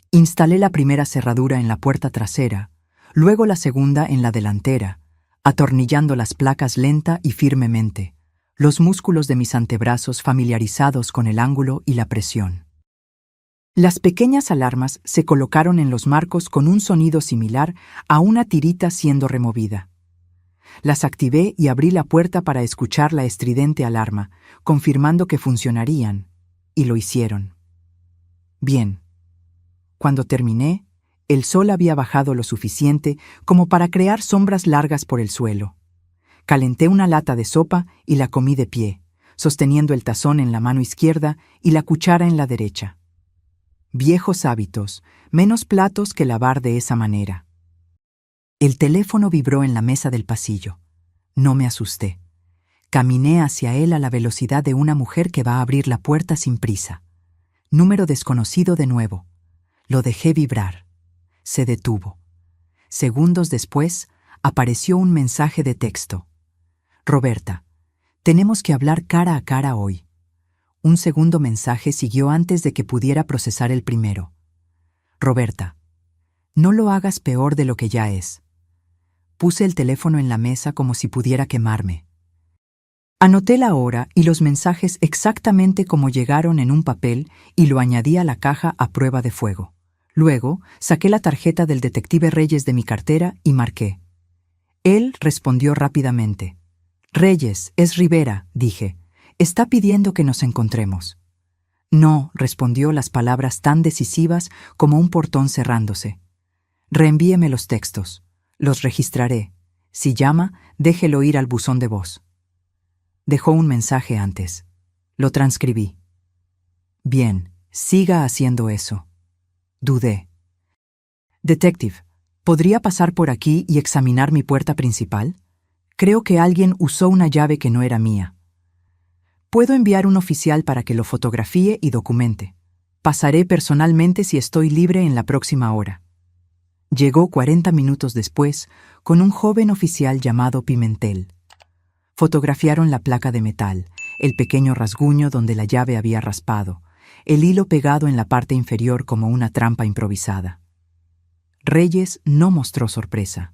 Instalé la primera cerradura en la puerta trasera, luego la segunda en la delantera, atornillando las placas lenta y firmemente, los músculos de mis antebrazos familiarizados con el ángulo y la presión. Las pequeñas alarmas se colocaron en los marcos con un sonido similar a una tirita siendo removida. Las activé y abrí la puerta para escuchar la estridente alarma, confirmando que funcionarían, y lo hicieron. Bien. Cuando terminé, el sol había bajado lo suficiente como para crear sombras largas por el suelo. Calenté una lata de sopa y la comí de pie, sosteniendo el tazón en la mano izquierda y la cuchara en la derecha. Viejos hábitos, menos platos que lavar de esa manera. El teléfono vibró en la mesa del pasillo. No me asusté. Caminé hacia él a la velocidad de una mujer que va a abrir la puerta sin prisa. Número desconocido de nuevo. Lo dejé vibrar. Se detuvo. Segundos después, apareció un mensaje de texto. Roberta, tenemos que hablar cara a cara hoy. Un segundo mensaje siguió antes de que pudiera procesar el primero. Roberta, no lo hagas peor de lo que ya es. Puse el teléfono en la mesa como si pudiera quemarme. Anoté la hora y los mensajes exactamente como llegaron en un papel y lo añadí a la caja a prueba de fuego. Luego, saqué la tarjeta del detective Reyes de mi cartera y marqué. Él respondió rápidamente. Reyes, es Rivera, dije. Está pidiendo que nos encontremos. No, respondió las palabras tan decisivas como un portón cerrándose. Reenvíeme los textos. Los registraré. Si llama, déjelo ir al buzón de voz. Dejó un mensaje antes. Lo transcribí. Bien, siga haciendo eso. Dudé. Detective, ¿podría pasar por aquí y examinar mi puerta principal? Creo que alguien usó una llave que no era mía. Puedo enviar un oficial para que lo fotografíe y documente. Pasaré personalmente si estoy libre en la próxima hora. Llegó 40 minutos después con un joven oficial llamado Pimentel. Fotografiaron la placa de metal, el pequeño rasguño donde la llave había raspado, el hilo pegado en la parte inferior como una trampa improvisada. Reyes no mostró sorpresa.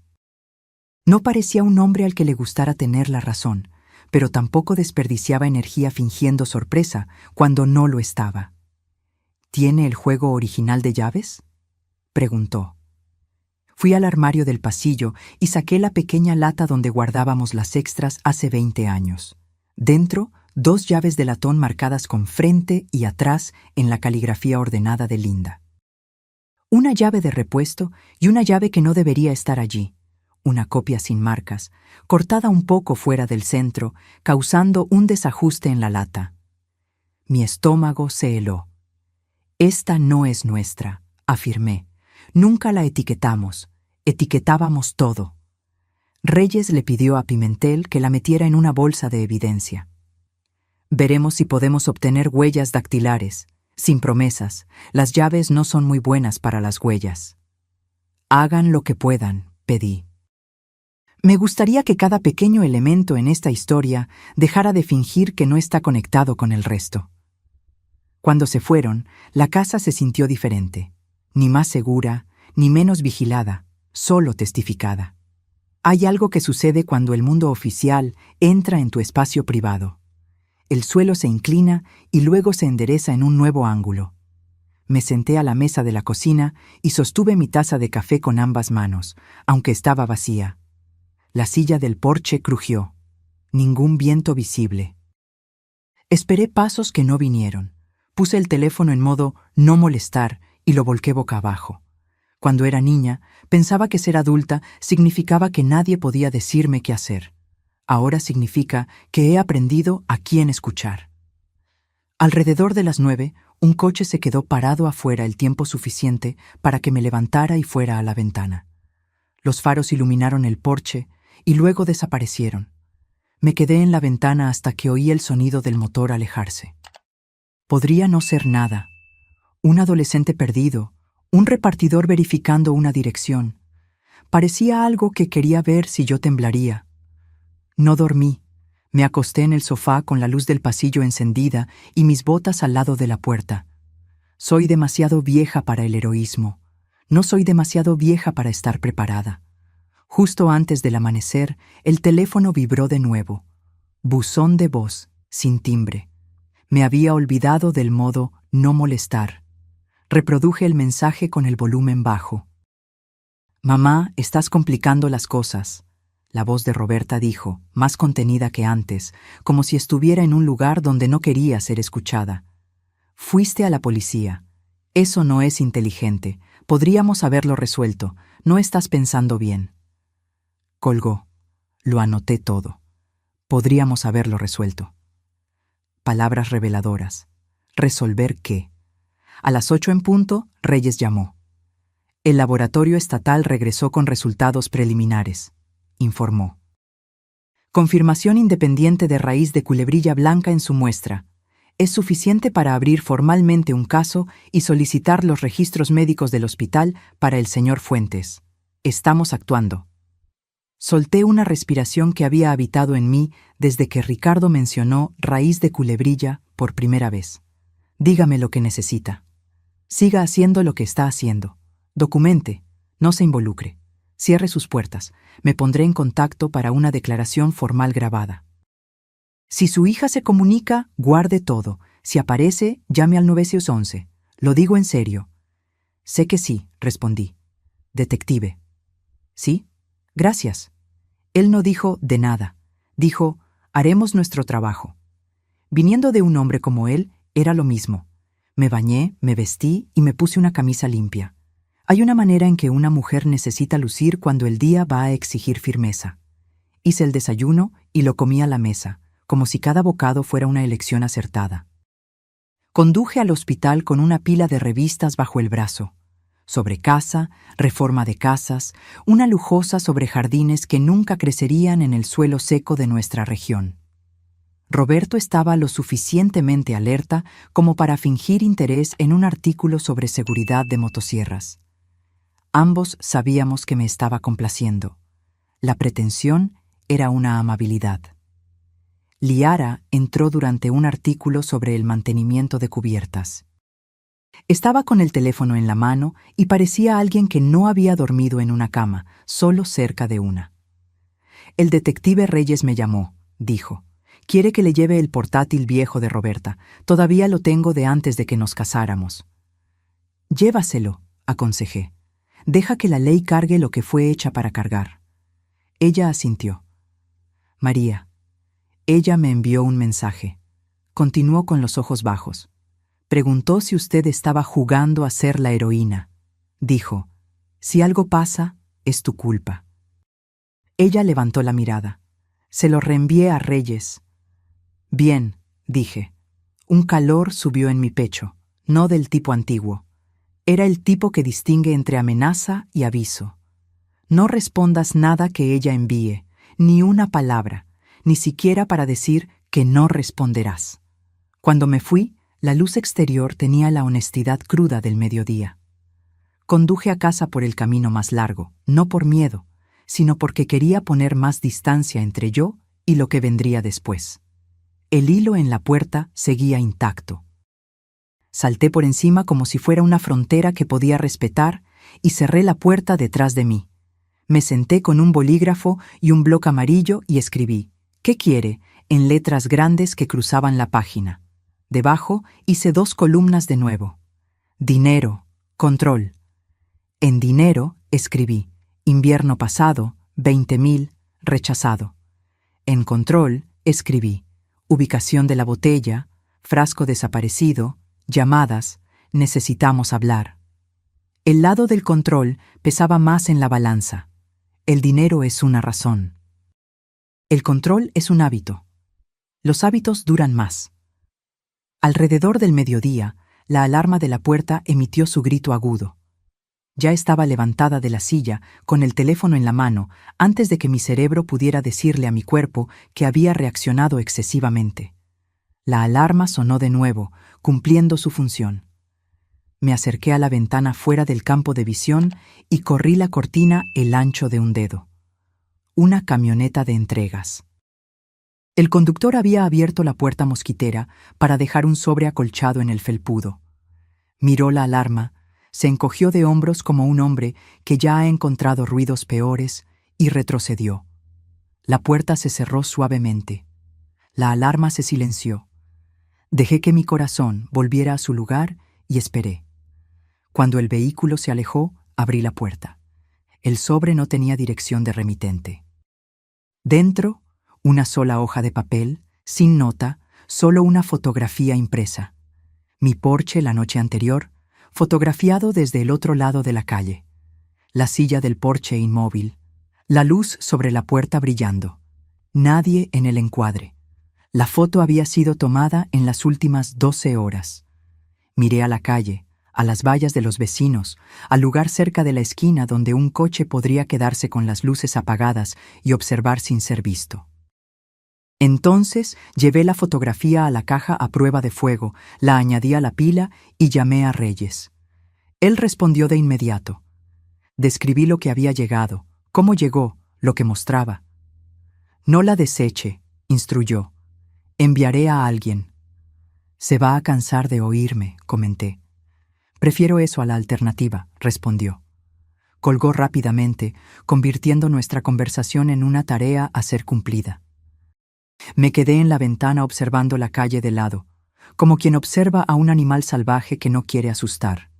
No parecía un hombre al que le gustara tener la razón, pero tampoco desperdiciaba energía fingiendo sorpresa cuando no lo estaba. ¿Tiene el juego original de llaves?, preguntó. Fui al armario del pasillo y saqué la pequeña lata donde guardábamos las extras hace 20 años. Dentro, 2 llaves de latón marcadas con frente y atrás en la caligrafía ordenada de Linda. Una llave de repuesto y una llave que no debería estar allí. Una copia sin marcas, cortada un poco fuera del centro, causando un desajuste en la lata. Mi estómago se heló. Esta no es nuestra, afirmé. Nunca la etiquetamos. Etiquetábamos todo. Reyes le pidió a Pimentel que la metiera en una bolsa de evidencia. Veremos si podemos obtener huellas dactilares. Sin promesas, las llaves no son muy buenas para las huellas. Hagan lo que puedan, pedí. Me gustaría que cada pequeño elemento en esta historia dejara de fingir que no está conectado con el resto. Cuando se fueron, la casa se sintió diferente. Ni más segura, ni menos vigilada, solo testificada. Hay algo que sucede cuando el mundo oficial entra en tu espacio privado. El suelo se inclina y luego se endereza en un nuevo ángulo. Me senté a la mesa de la cocina y sostuve mi taza de café con ambas manos, aunque estaba vacía. La silla del porche crujió. Ningún viento visible. Esperé pasos que no vinieron. Puse el teléfono en modo no molestar y lo volqué boca abajo. Cuando era niña, pensaba que ser adulta significaba que nadie podía decirme qué hacer. Ahora significa que he aprendido a quién escuchar. Alrededor de las 9, un coche se quedó parado afuera el tiempo suficiente para que me levantara y fuera a la ventana. Los faros iluminaron el porche y luego desaparecieron. Me quedé en la ventana hasta que oí el sonido del motor alejarse. Podría no ser nada. Un adolescente perdido, un repartidor verificando una dirección. Parecía algo que quería ver si yo temblaría. No dormí. Me acosté en el sofá con la luz del pasillo encendida y mis botas al lado de la puerta. Soy demasiado vieja para el heroísmo. No soy demasiado vieja para estar preparada. Justo antes del amanecer, el teléfono vibró de nuevo. Buzón de voz, sin timbre. Me había olvidado del modo no molestar. Reproduje el mensaje con el volumen bajo. «Mamá, estás complicando las cosas», la voz de Roberta dijo, más contenida que antes, como si estuviera en un lugar donde no quería ser escuchada. «Fuiste a la policía. Eso no es inteligente. Podríamos haberlo resuelto. No estás pensando bien». Colgó. Lo anoté todo. Podríamos haberlo resuelto. Palabras reveladoras. ¿Resolver qué? A las 8 en punto, Reyes llamó. El laboratorio estatal regresó con resultados preliminares, informó. Confirmación independiente de raíz de culebrilla blanca en su muestra. Es suficiente para abrir formalmente un caso y solicitar los registros médicos del hospital para el señor Fuentes. Estamos actuando. Solté una respiración que había habitado en mí desde que Ricardo mencionó raíz de culebrilla por primera vez. Dígame lo que necesita. Siga haciendo lo que está haciendo. Documente, no se involucre. Cierre sus puertas. Me pondré en contacto para una declaración formal grabada. Si su hija se comunica, guarde todo. Si aparece, llame al 911. Lo digo en serio. Sé que sí, respondí. Detective. ¿Sí? Gracias. Él no dijo de nada. Dijo, haremos nuestro trabajo. Viniendo de un hombre como él, era lo mismo. Me bañé, me vestí y me puse una camisa limpia. Hay una manera en que una mujer necesita lucir cuando el día va a exigir firmeza. Hice el desayuno y lo comí a la mesa, como si cada bocado fuera una elección acertada. Conduje al hospital con una pila de revistas bajo el brazo. Sobre casa, reforma de casas, una lujosa sobre jardines que nunca crecerían en el suelo seco de nuestra región. Roberto estaba lo suficientemente alerta como para fingir interés en un artículo sobre seguridad de motosierras. Ambos sabíamos que me estaba complaciendo. La pretensión era una amabilidad. Liara entró durante un artículo sobre el mantenimiento de cubiertas. Estaba con el teléfono en la mano y parecía alguien que no había dormido en una cama, solo cerca de una. «El detective Reyes me llamó», dijo. «Quiere que le lleve el portátil viejo de Roberta. Todavía lo tengo de antes de que nos casáramos». «Llévaselo», aconsejé. «Deja que la ley cargue lo que fue hecha para cargar». Ella asintió. «María». Ella me envió un mensaje. Continuó con los ojos bajos. Preguntó si usted estaba jugando a ser la heroína. Dijo, «Si algo pasa, es tu culpa». Ella levantó la mirada. Se lo reenvié a Reyes. «Bien», dije. Un calor subió en mi pecho, no del tipo antiguo. Era el tipo que distingue entre amenaza y aviso. No respondas nada que ella envíe, ni una palabra, ni siquiera para decir que no responderás. Cuando me fui, la luz exterior tenía la honestidad cruda del mediodía. Conduje a casa por el camino más largo, no por miedo, sino porque quería poner más distancia entre yo y lo que vendría después. El hilo en la puerta seguía intacto. Salté por encima como si fuera una frontera que podía respetar y cerré la puerta detrás de mí. Me senté con un bolígrafo y un bloc amarillo y escribí, «¿Qué quiere?», en letras grandes que cruzaban la página. Debajo hice 2 columnas de nuevo. Dinero, control. En dinero escribí, invierno pasado, 20.000, rechazado. En control escribí, ubicación de la botella, frasco desaparecido, llamadas, necesitamos hablar. El lado del control pesaba más en la balanza. El dinero es una razón. El control es un hábito. Los hábitos duran más. Alrededor del mediodía, la alarma de la puerta emitió su grito agudo. Ya estaba levantada de la silla, con el teléfono en la mano, antes de que mi cerebro pudiera decirle a mi cuerpo que había reaccionado excesivamente. La alarma sonó de nuevo, cumpliendo su función. Me acerqué a la ventana fuera del campo de visión y corrí la cortina el ancho de un dedo. Una camioneta de entregas. El conductor había abierto la puerta mosquitera para dejar un sobre acolchado en el felpudo. Miró la alarma, se encogió de hombros como un hombre que ya ha encontrado ruidos peores y retrocedió. La puerta se cerró suavemente. La alarma se silenció. Dejé que mi corazón volviera a su lugar y esperé. Cuando el vehículo se alejó, abrí la puerta. El sobre no tenía dirección de remitente. Dentro, una sola hoja de papel, sin nota, solo una fotografía impresa. Mi porche la noche anterior, fotografiado desde el otro lado de la calle. La silla del porche inmóvil. La luz sobre la puerta brillando. Nadie en el encuadre. La foto había sido tomada en las últimas 12 horas. Miré a la calle, a las vallas de los vecinos, al lugar cerca de la esquina donde un coche podría quedarse con las luces apagadas y observar sin ser visto. Entonces llevé la fotografía a la caja a prueba de fuego, la añadí a la pila y llamé a Reyes. Él respondió de inmediato. Describí lo que había llegado, cómo llegó, lo que mostraba. No la deseche, instruyó. Enviaré a alguien. Se va a cansar de oírme, comenté. Prefiero eso a la alternativa, respondió. Colgó rápidamente, convirtiendo nuestra conversación en una tarea a ser cumplida. Me quedé en la ventana observando la calle de lado, como quien observa a un animal salvaje que no quiere asustar.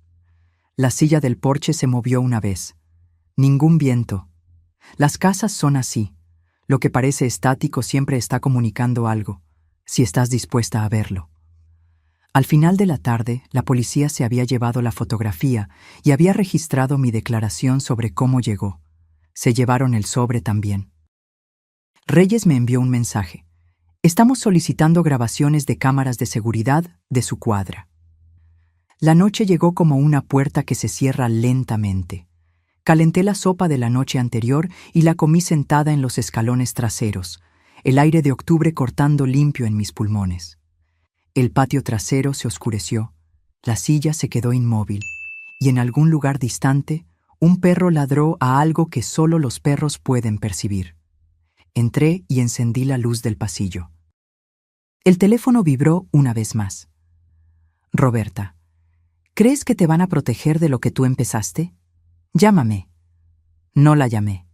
La silla del porche se movió una vez. Ningún viento. Las casas son así. Lo que parece estático siempre está comunicando algo, si estás dispuesta a verlo. Al final de la tarde, la policía se había llevado la fotografía y había registrado mi declaración sobre cómo llegó. Se llevaron el sobre también. Reyes me envió un mensaje. Estamos solicitando grabaciones de cámaras de seguridad de su cuadra. La noche llegó como una puerta que se cierra lentamente. Calenté la sopa de la noche anterior y la comí sentada en los escalones traseros, el aire de octubre cortando limpio en mis pulmones. El patio trasero se oscureció, la silla se quedó inmóvil, y en algún lugar distante, un perro ladró a algo que solo los perros pueden percibir. Entré y encendí la luz del pasillo. El teléfono vibró una vez más. Roberta, ¿crees que te van a proteger de lo que tú empezaste? Llámame. No la llamé.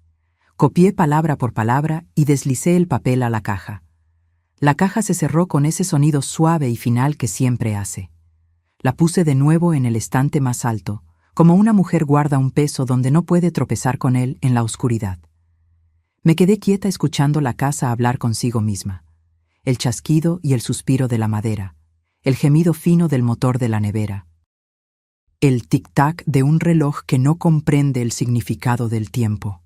Copié palabra por palabra y deslicé el papel a la caja. La caja se cerró con ese sonido suave y final que siempre hace. La puse de nuevo en el estante más alto, como una mujer guarda un peso donde no puede tropezar con él en la oscuridad. Me quedé quieta escuchando la casa hablar consigo misma. El chasquido y el suspiro de la madera, el gemido fino del motor de la nevera. El tic-tac de un reloj que no comprende el significado del tiempo.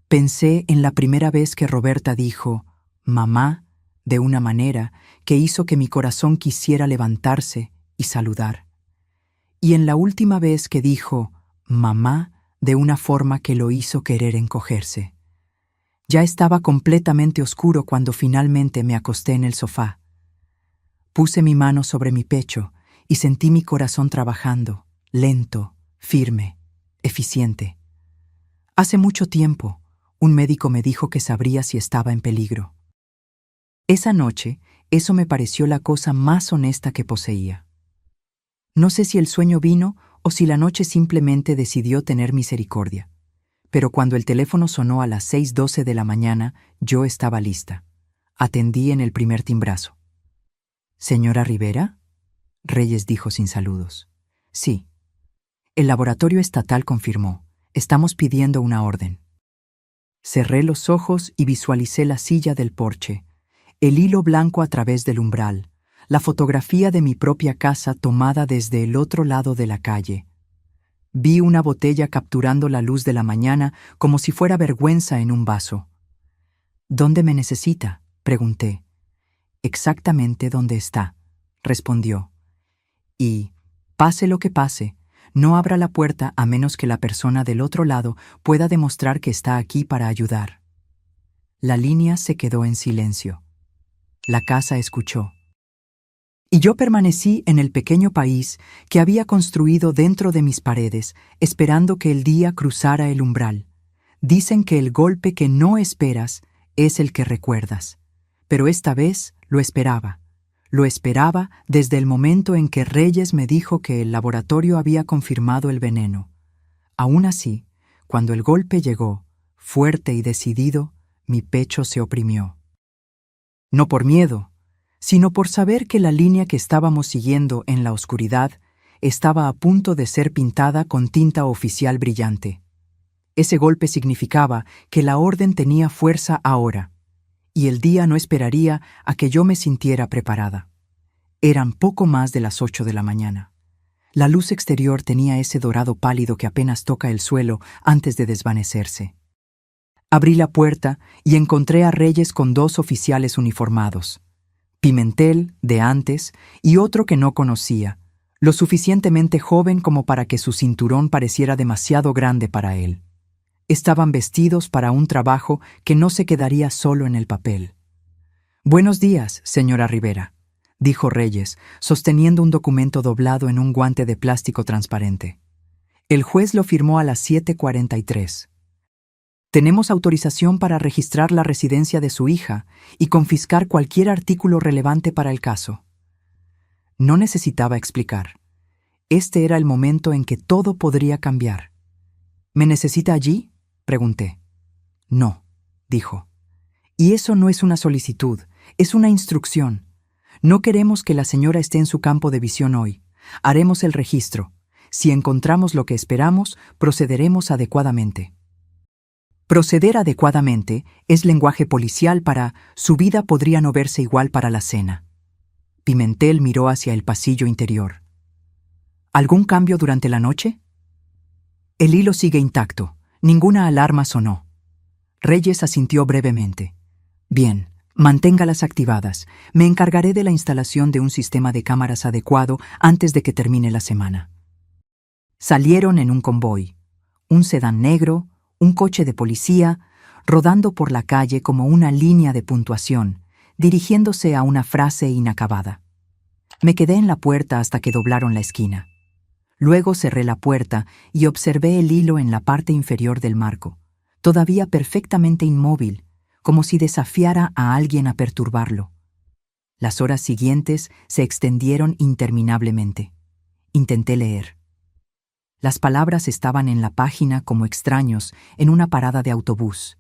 Pensé en la primera vez que Roberta dijo, mamá, de una manera que hizo que mi corazón quisiera levantarse y saludar. Y en la última vez que dijo, mamá, de una forma que lo hizo querer encogerse. Ya estaba completamente oscuro cuando finalmente me acosté en el sofá. Puse mi mano sobre mi pecho y sentí mi corazón trabajando, lento, firme, eficiente. Hace mucho tiempo, un médico me dijo que sabría si estaba en peligro. Esa noche, eso me pareció la cosa más honesta que poseía. No sé si el sueño vino o si la noche simplemente decidió tener misericordia. Pero cuando el teléfono sonó a las 6:12 de la mañana, yo estaba lista. Atendí en el primer timbrazo. ¿Señora Rivera? Reyes dijo sin saludos. Sí. El laboratorio estatal confirmó. Estamos pidiendo una orden. Cerré los ojos y visualicé la silla del porche, el hilo blanco a través del umbral, la fotografía de mi propia casa tomada desde el otro lado de la calle. Vi una botella capturando la luz de la mañana como si fuera vergüenza en un vaso. ¿Dónde me necesita?, pregunté. Exactamente donde está, respondió. Y, pase lo que pase, no abra la puerta a menos que la persona del otro lado pueda demostrar que está aquí para ayudar. La línea se quedó en silencio. La casa escuchó. Y yo permanecí en el pequeño país que había construido dentro de mis paredes, esperando que el día cruzara el umbral. Dicen que el golpe que no esperas es el que recuerdas. Pero esta vez lo esperaba. Lo esperaba desde el momento en que Reyes me dijo que el laboratorio había confirmado el veneno. Aún así, cuando el golpe llegó, Fuerte y decidido, mi pecho se oprimió. No por miedo, sino por saber que la línea que estábamos siguiendo en la oscuridad estaba a punto de ser pintada con tinta oficial brillante. Ese golpe significaba que la orden tenía fuerza ahora, y el día no esperaría a que yo me sintiera preparada. Eran poco más de las 8 de la mañana. La luz exterior tenía ese dorado pálido que apenas toca el suelo antes de desvanecerse. Abrí la puerta y encontré a Reyes con 2 oficiales uniformados. Pimentel, de antes, y otro que no conocía, lo suficientemente joven como para que su cinturón pareciera demasiado grande para él. Estaban vestidos para un trabajo que no se quedaría solo en el papel. «Buenos días, señora Rivera», dijo Reyes, sosteniendo un documento doblado en un guante de plástico transparente. El juez lo firmó a las 7:43. «Tenemos autorización para registrar la residencia de su hija y confiscar cualquier artículo relevante para el caso». No necesitaba explicar. Este era el momento en que todo podría cambiar. «¿Me necesita allí?», pregunté. «No», dijo. «Y eso no es una solicitud, es una instrucción. No queremos que la señora esté en su campo de visión hoy. Haremos el registro. Si encontramos lo que esperamos, procederemos adecuadamente». Proceder adecuadamente es lenguaje policial para «su vida podría no verse igual para la cena». Pimentel miró hacia el pasillo interior. «¿Algún cambio durante la noche?» «El hilo sigue intacto. Ninguna alarma sonó». Reyes asintió brevemente. «Bien, manténgalas activadas. Me encargaré de la instalación de un sistema de cámaras adecuado antes de que termine la semana». Salieron en un convoy. Un sedán negro, un coche de policía, rodando por la calle como una línea de puntuación, dirigiéndose a una frase inacabada. Me quedé en la puerta hasta que doblaron la esquina. Luego cerré la puerta y observé el hilo en la parte inferior del marco, todavía perfectamente inmóvil, como si desafiara a alguien a perturbarlo. Las horas siguientes se extendieron interminablemente. Intenté leer. Las palabras estaban en la página como extraños en una parada de autobús.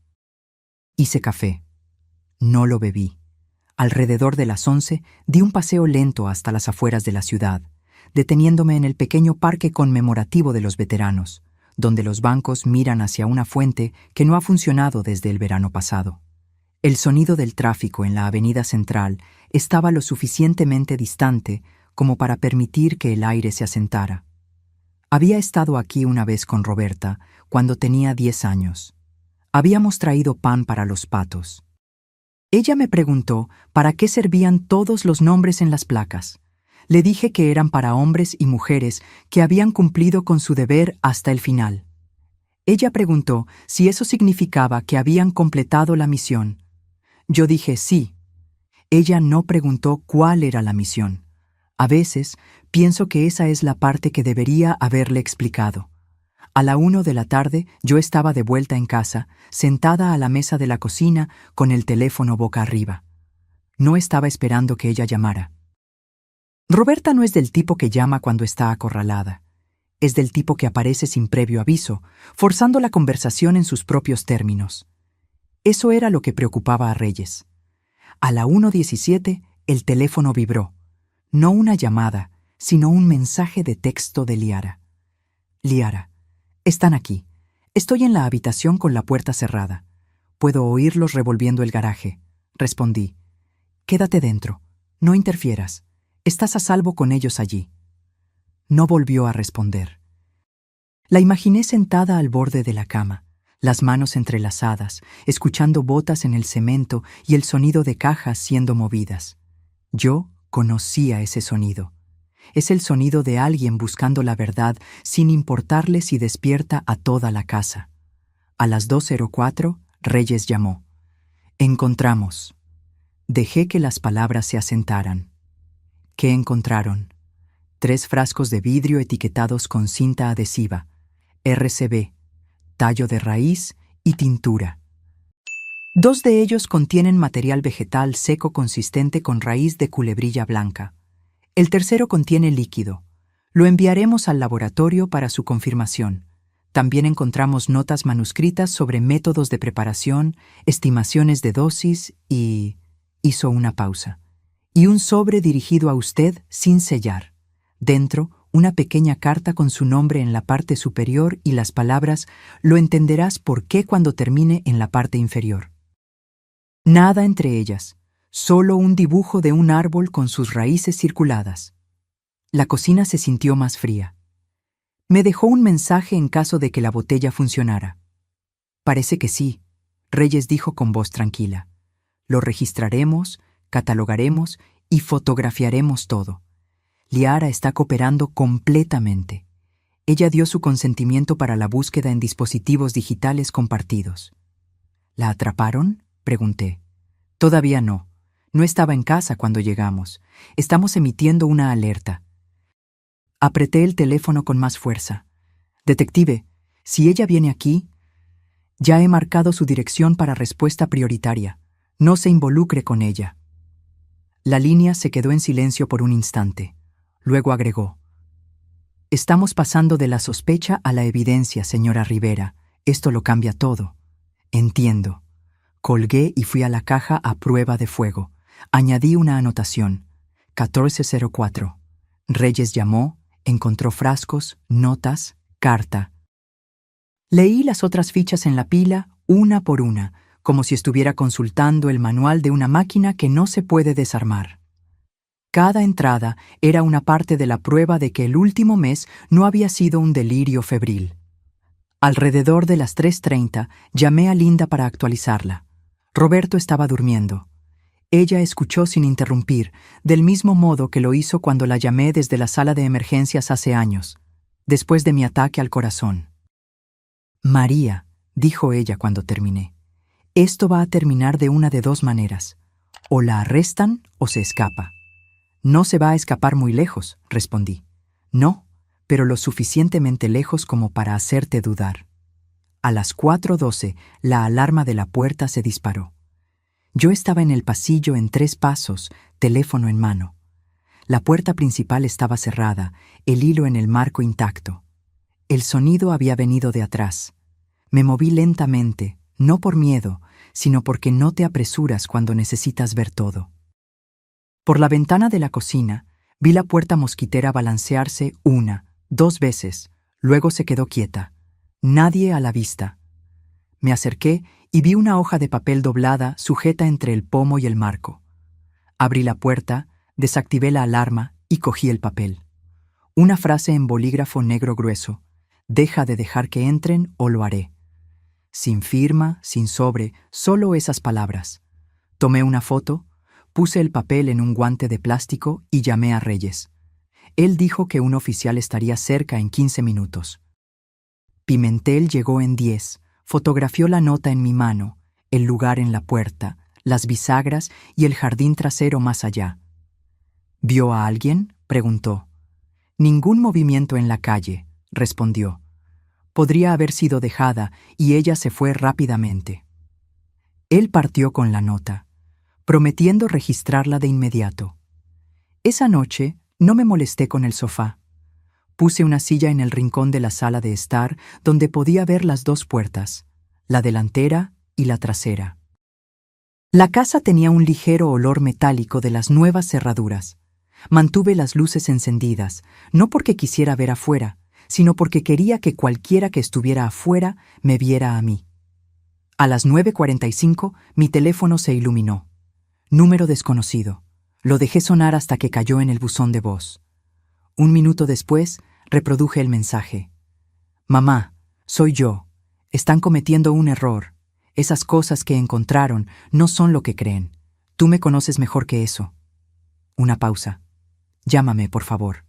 Hice café. No lo bebí. Alrededor de las 11 di un paseo lento hasta las afueras de la ciudad, deteniéndome en el pequeño parque conmemorativo de los veteranos, donde los bancos miran hacia una fuente que no ha funcionado desde el verano pasado. El sonido del tráfico en la avenida central estaba lo suficientemente distante como para permitir que el aire se asentara. Había estado aquí una vez con Roberta, cuando tenía 10 años. Habíamos traído pan para los patos. Ella me preguntó para qué servían todos los nombres en las placas. Le dije que eran para hombres y mujeres que habían cumplido con su deber hasta el final. Ella preguntó si eso significaba que habían completado la misión. Yo dije sí. Ella no preguntó cuál era la misión. A veces pienso que esa es la parte que debería haberle explicado. A la 1 de la tarde yo estaba de vuelta en casa, sentada a la mesa de la cocina con el teléfono boca arriba. No estaba esperando que ella llamara. Roberta no es del tipo que llama cuando está acorralada. Es del tipo que aparece sin previo aviso, forzando la conversación en sus propios términos. Eso era lo que preocupaba a Reyes. A la 1:17 el teléfono vibró. No una llamada, sino un mensaje de texto de Liara. «Liara, están aquí. Estoy en la habitación con la puerta cerrada. Puedo oírlos revolviendo el garaje», respondí. «Quédate dentro. No interfieras. Estás a salvo con ellos allí». No volvió a responder. La imaginé sentada al borde de la cama, las manos entrelazadas, escuchando botas en el cemento y el sonido de cajas siendo movidas. Yo conocía ese sonido. Es el sonido de alguien buscando la verdad sin importarle si despierta a toda la casa. A las 2:04, Reyes llamó. «Encontramos». Dejé que las palabras se asentaran. ¿Qué encontraron? 3 frascos de vidrio etiquetados con cinta adhesiva, RCB, tallo de raíz y tintura. 2 de ellos contienen material vegetal seco consistente con raíz de culebrilla blanca. El tercero contiene líquido. Lo enviaremos al laboratorio para su confirmación. También encontramos notas manuscritas sobre métodos de preparación, estimaciones de dosis y... Hizo una pausa. Y un sobre dirigido a usted sin sellar. Dentro, una pequeña carta con su nombre en la parte superior y las palabras «Lo entenderás por qué» cuando termine en la parte inferior. Nada entre ellas, solo un dibujo de un árbol con sus raíces circuladas. La cocina se sintió más fría. Me dejó un mensaje en caso de que la botella funcionara. Parece que sí, Reyes dijo con voz tranquila. Lo registraremos, catalogaremos y fotografiaremos todo. Liara está cooperando completamente. Ella dio su consentimiento para la búsqueda en dispositivos digitales compartidos. ¿La atraparon?, pregunté. Todavía no. No estaba en casa cuando llegamos. Estamos emitiendo una alerta. Apreté el teléfono con más fuerza. Detective, si ella viene aquí, ya he marcado su dirección para respuesta prioritaria. No se involucre con ella. La línea se quedó en silencio por un instante. Luego agregó. Estamos pasando de la sospecha a la evidencia, señora Rivera. Esto lo cambia todo. Entiendo. Colgué y fui a la caja a prueba de fuego. Añadí una anotación. 1404. Reyes llamó, encontró frascos, notas, carta. Leí las otras fichas en la pila, una por una, como si estuviera consultando el manual de una máquina que no se puede desarmar. Cada entrada era una parte de la prueba de que el último mes no había sido un delirio febril. Alrededor de las 3:30 llamé a Linda para actualizarla. Roberto estaba durmiendo. Ella escuchó sin interrumpir, del mismo modo que lo hizo cuando la llamé desde la sala de emergencias hace años, después de mi ataque al corazón. María, dijo ella cuando terminé, esto va a terminar de una de dos maneras. O la arrestan o se escapa. No se va a escapar muy lejos, respondí. No, pero lo suficientemente lejos como para hacerte dudar. A las 4:12, la alarma de la puerta se disparó. Yo estaba en el pasillo en 3 pasos, teléfono en mano. La puerta principal estaba cerrada, el hilo en el marco intacto. El sonido había venido de atrás. Me moví lentamente, no por miedo, sino porque no te apresuras cuando necesitas ver todo. Por la ventana de la cocina, vi la puerta mosquitera balancearse 1, 2 veces, luego se quedó quieta. Nadie a la vista. Me acerqué y vi una hoja de papel doblada sujeta entre el pomo y el marco. Abrí la puerta, desactivé la alarma y cogí el papel. Una frase en bolígrafo negro grueso. Deja de dejar que entren o lo haré. Sin firma, sin sobre, solo esas palabras. Tomé una foto, puse el papel en un guante de plástico y llamé a Reyes. Él dijo que un oficial estaría cerca en 15 minutos. Pimentel llegó en 10, fotografió la nota en mi mano, el lugar en la puerta, las bisagras y el jardín trasero más allá. ¿Vio a alguien?, preguntó. Ningún movimiento en la calle, respondió. Podría haber sido dejada y ella se fue rápidamente. Él partió con la nota, prometiendo registrarla de inmediato. Esa noche no me molesté con el sofá. Puse una silla en el rincón de la sala de estar donde podía ver las 2 puertas, la delantera y la trasera. La casa tenía un ligero olor metálico de las nuevas cerraduras. Mantuve las luces encendidas, no porque quisiera ver afuera, sino porque quería que cualquiera que estuviera afuera me viera a mí. A las 9:45 mi teléfono se iluminó. Número desconocido. Lo dejé sonar hasta que cayó en el buzón de voz. 1 minuto después, reproduje el mensaje. Mamá, soy yo. Están cometiendo un error. Esas cosas que encontraron no son lo que creen. Tú me conoces mejor que eso. Una pausa. Llámame, por favor.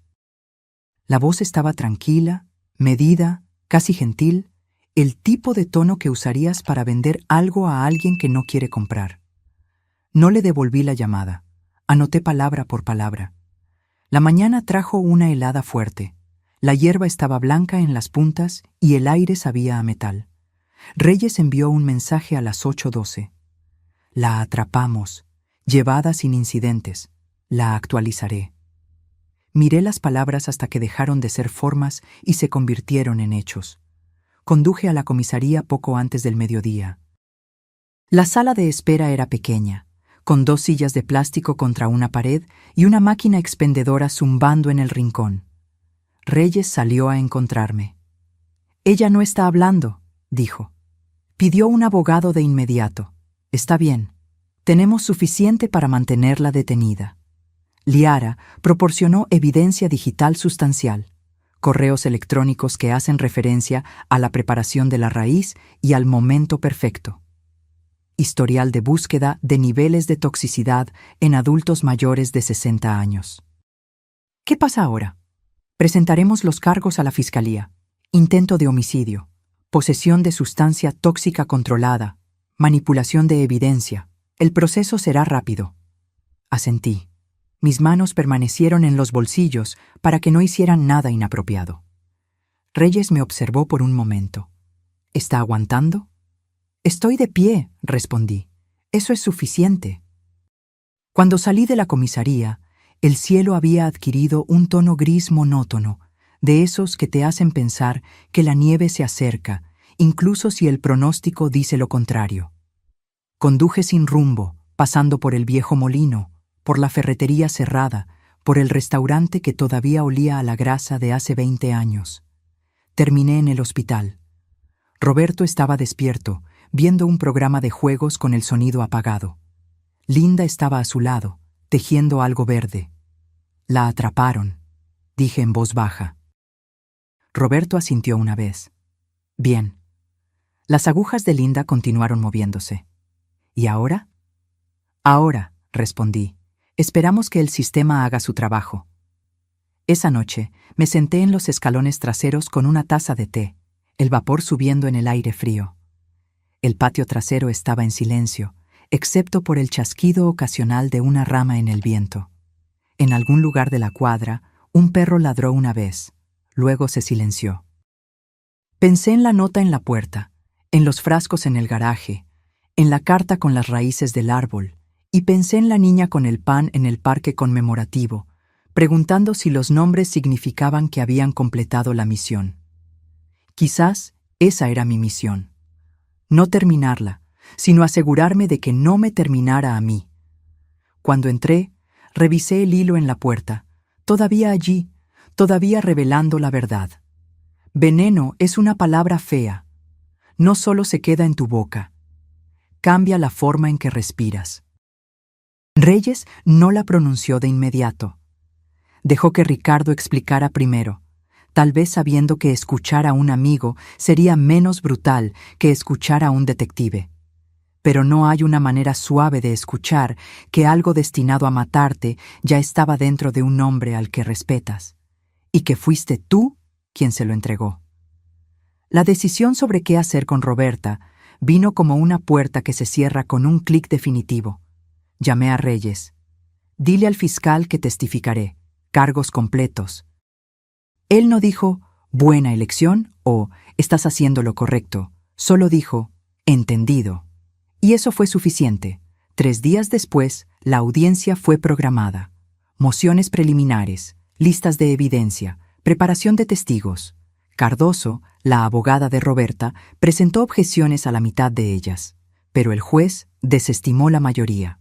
La voz estaba tranquila, medida, casi gentil, el tipo de tono que usarías para vender algo a alguien que no quiere comprar. No le devolví la llamada. Anoté palabra por palabra. La mañana trajo una helada fuerte. La hierba estaba blanca en las puntas y el aire sabía a metal. Reyes envió un mensaje a las 8:12. La atrapamos, llevada sin incidentes. La actualizaré. Miré las palabras hasta que dejaron de ser formas y se convirtieron en hechos. Conduje a la comisaría poco antes del mediodía. La sala de espera era pequeña, con 2 sillas de plástico contra una pared y una máquina expendedora zumbando en el rincón. Reyes salió a encontrarme. «Ella no está hablando», dijo. Pidió un abogado de inmediato. «Está bien. Tenemos suficiente para mantenerla detenida». Liara proporcionó evidencia digital sustancial, correos electrónicos que hacen referencia a la preparación de la raíz y al momento perfecto. Historial de búsqueda de niveles de toxicidad en adultos mayores de 60 años. ¿Qué pasa ahora? Presentaremos los cargos a la Fiscalía. Intento de homicidio, posesión de sustancia tóxica controlada, manipulación de evidencia. El proceso será rápido. Asentí. Mis manos permanecieron en los bolsillos para que no hicieran nada inapropiado. Reyes me observó por un momento. ¿Está aguantando? «Estoy de pie», respondí. «Eso es suficiente». Cuando salí de la comisaría, el cielo había adquirido un tono gris monótono, de esos que te hacen pensar que la nieve se acerca, incluso si el pronóstico dice lo contrario. Conduje sin rumbo, pasando por el viejo molino, por la ferretería cerrada, por el restaurante que todavía olía a la grasa de hace 20 años. Terminé en el hospital. Roberto estaba despierto, viendo un programa de juegos con el sonido apagado. Linda estaba a su lado, tejiendo algo verde. «La atraparon», dije en voz baja. Roberto asintió una vez. «Bien». Las agujas de Linda continuaron moviéndose. «¿Y ahora?» «Ahora», respondí. «Esperamos que el sistema haga su trabajo». Esa noche me senté en los escalones traseros con una taza de té, el vapor subiendo en el aire frío. El patio trasero estaba en silencio, excepto por el chasquido ocasional de una rama en el viento. En algún lugar de la cuadra, un perro ladró una vez, luego se silenció. Pensé en la nota en la puerta, en los frascos en el garaje, en la carta con las raíces del árbol, y pensé en la niña con el pan en el parque conmemorativo, preguntando si los nombres significaban que habían completado la misión. Quizás esa era mi misión. No terminarla, sino asegurarme de que no me terminara a mí. Cuando entré, revisé el hilo en la puerta, todavía allí, todavía revelando la verdad. Veneno es una palabra fea. No solo se queda en tu boca. Cambia la forma en que respiras. Reyes no la pronunció de inmediato. Dejó que Ricardo explicara primero, tal vez sabiendo que escuchar a un amigo sería menos brutal que escuchar a un detective. Pero no hay una manera suave de escuchar que algo destinado a matarte ya estaba dentro de un hombre al que respetas, y que fuiste tú quien se lo entregó. La decisión sobre qué hacer con Roberta vino como una puerta que se cierra con un clic definitivo. Llamé a Reyes. «Dile al fiscal que testificaré, cargos completos». Él no dijo, «buena elección» o «estás haciendo lo correcto», solo dijo, «entendido». Y eso fue suficiente. 3 días después, la audiencia fue programada. Mociones preliminares, listas de evidencia, preparación de testigos. Cardoso, la abogada de Roberta, presentó objeciones a la mitad de ellas, pero el juez desestimó la mayoría.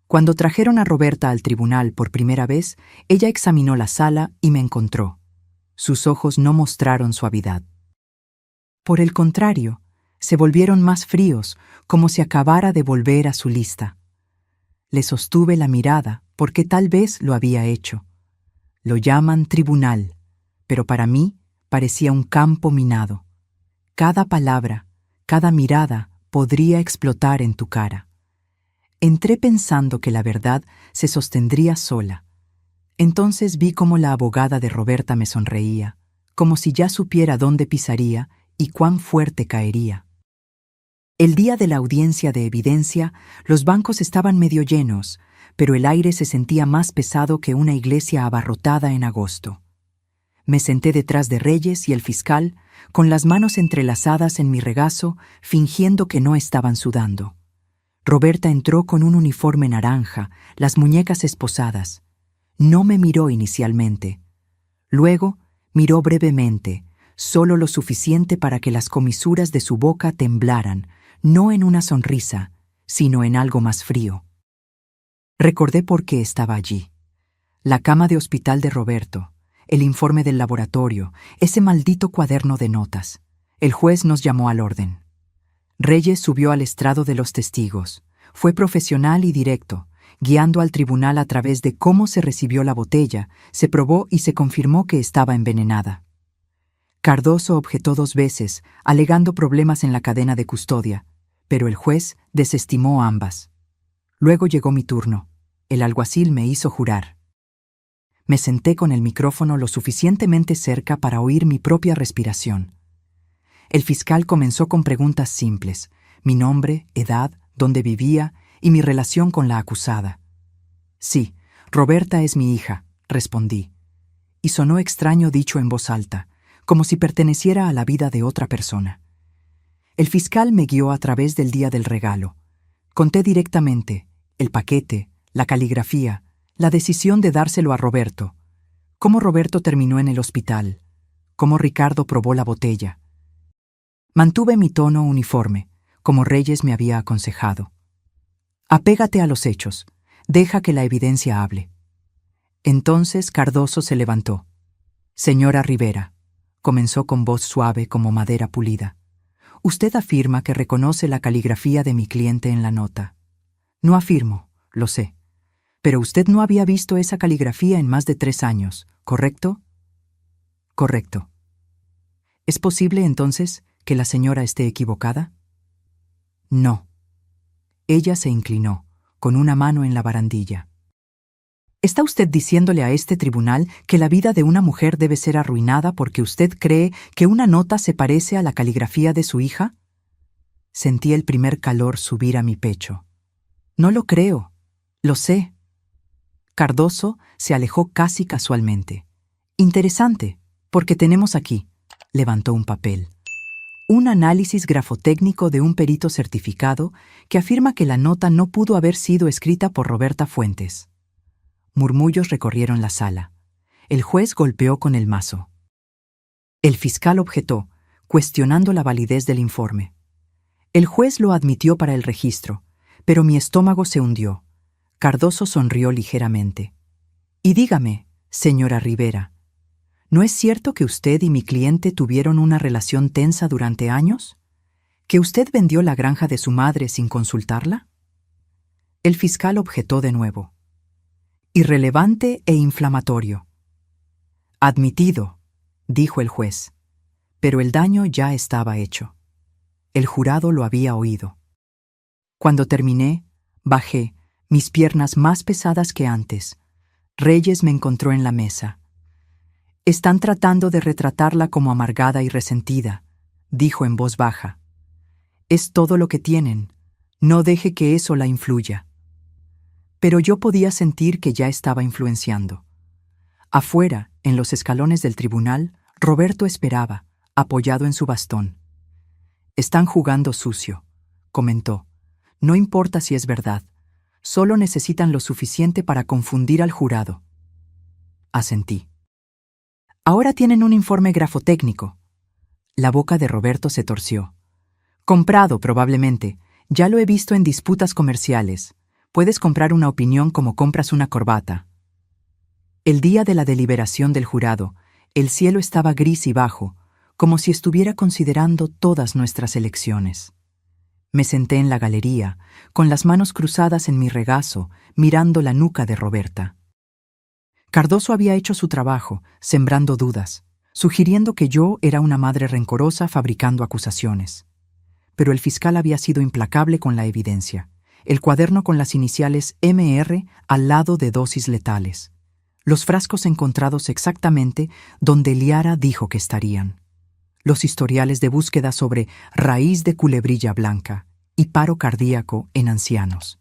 Cuando trajeron a Roberta al tribunal por primera vez, ella examinó la sala y me encontró. Sus ojos no mostraron suavidad. Por el contrario, se volvieron más fríos, como si acabara de volver a su lista. Le sostuve la mirada, porque tal vez lo había hecho. Lo llaman tribunal, pero para mí parecía un campo minado. Cada palabra, cada mirada podría explotar en tu cara. Entré pensando que la verdad se sostendría sola. Entonces vi cómo la abogada de Roberta me sonreía, como si ya supiera dónde pisaría y cuán fuerte caería. El día de la audiencia de evidencia, los bancos estaban medio llenos, pero el aire se sentía más pesado que una iglesia abarrotada en agosto. Me senté detrás de Reyes y el fiscal, con las manos entrelazadas en mi regazo, fingiendo que no estaban sudando. Roberta entró con un uniforme naranja, las muñecas esposadas. No me miró inicialmente. Luego miró brevemente, solo lo suficiente para que las comisuras de su boca temblaran, no en una sonrisa, sino en algo más frío. Recordé por qué estaba allí. La cama de hospital de Roberto, el informe del laboratorio, ese maldito cuaderno de notas. El juez nos llamó al orden. Reyes subió al estrado de los testigos. Fue profesional y directo, guiando al tribunal a través de cómo se recibió la botella, se probó y se confirmó que estaba envenenada. Cardoso objetó 2 veces, alegando problemas en la cadena de custodia, pero el juez desestimó ambas. Luego llegó mi turno. El alguacil me hizo jurar. Me senté con el micrófono lo suficientemente cerca para oír mi propia respiración. El fiscal comenzó con preguntas simples: mi nombre, edad, dónde vivía y mi relación con la acusada. Sí, Roberta es mi hija, respondí. Y sonó extraño dicho en voz alta, como si perteneciera a la vida de otra persona. El fiscal me guió a través del día del regalo. Conté directamente el paquete, la caligrafía, la decisión de dárselo a Roberto, cómo Roberto terminó en el hospital, cómo Ricardo probó la botella. Mantuve mi tono uniforme, como Reyes me había aconsejado. Apégate a los hechos, deja que la evidencia hable. Entonces Cardoso se levantó. Señora Rivera, comenzó con voz suave como madera pulida. Usted afirma que reconoce la caligrafía de mi cliente en la nota. No afirmo, lo sé. Pero usted no había visto esa caligrafía en más de 3 años, ¿correcto? Correcto. ¿Es posible, entonces, que la señora esté equivocada? No. Ella se inclinó, con una mano en la barandilla. ¿Está usted diciéndole a este tribunal que la vida de una mujer debe ser arruinada porque usted cree que una nota se parece a la caligrafía de su hija? Sentí el primer calor subir a mi pecho. No lo creo. Lo sé. Cardoso se alejó casi casualmente. Interesante, porque tenemos aquí, levantó un papel, un análisis grafotécnico de un perito certificado que afirma que la nota no pudo haber sido escrita por Roberta Fuentes. Murmullos recorrieron la sala. El juez golpeó con el mazo. El fiscal objetó, cuestionando la validez del informe. El juez lo admitió para el registro, pero mi estómago se hundió. Cardoso sonrió ligeramente. Y dígame, señora Rivera, ¿no es cierto que usted y mi cliente tuvieron una relación tensa durante años? ¿Que usted vendió la granja de su madre sin consultarla? El fiscal objetó de nuevo. Irrelevante e inflamatorio. Admitido, dijo el juez, pero el daño ya estaba hecho. El jurado lo había oído. Cuando terminé, bajé, mis piernas más pesadas que antes. Reyes me encontró en la mesa. Están tratando de retratarla como amargada y resentida, dijo en voz baja. Es todo lo que tienen. No deje que eso la influya. Pero yo podía sentir que ya estaba influenciando. Afuera, en los escalones del tribunal, Roberto esperaba, apoyado en su bastón. Están jugando sucio, comentó. No importa si es verdad. Solo necesitan lo suficiente para confundir al jurado. Asentí. Ahora tienen un informe grafotécnico. La boca de Roberto se torció. Comprado, probablemente. Ya lo he visto en disputas comerciales. Puedes comprar una opinión como compras una corbata. El día de la deliberación del jurado, el cielo estaba gris y bajo, como si estuviera considerando todas nuestras elecciones. Me senté en la galería, con las manos cruzadas en mi regazo, mirando la nuca de Roberta. Cardoso había hecho su trabajo, sembrando dudas, sugiriendo que yo era una madre rencorosa fabricando acusaciones. Pero el fiscal había sido implacable con la evidencia. El cuaderno con las iniciales MR al lado de dosis letales. Los frascos encontrados exactamente donde Liara dijo que estarían. Los historiales de búsqueda sobre raíz de culebrilla blanca y paro cardíaco en ancianos.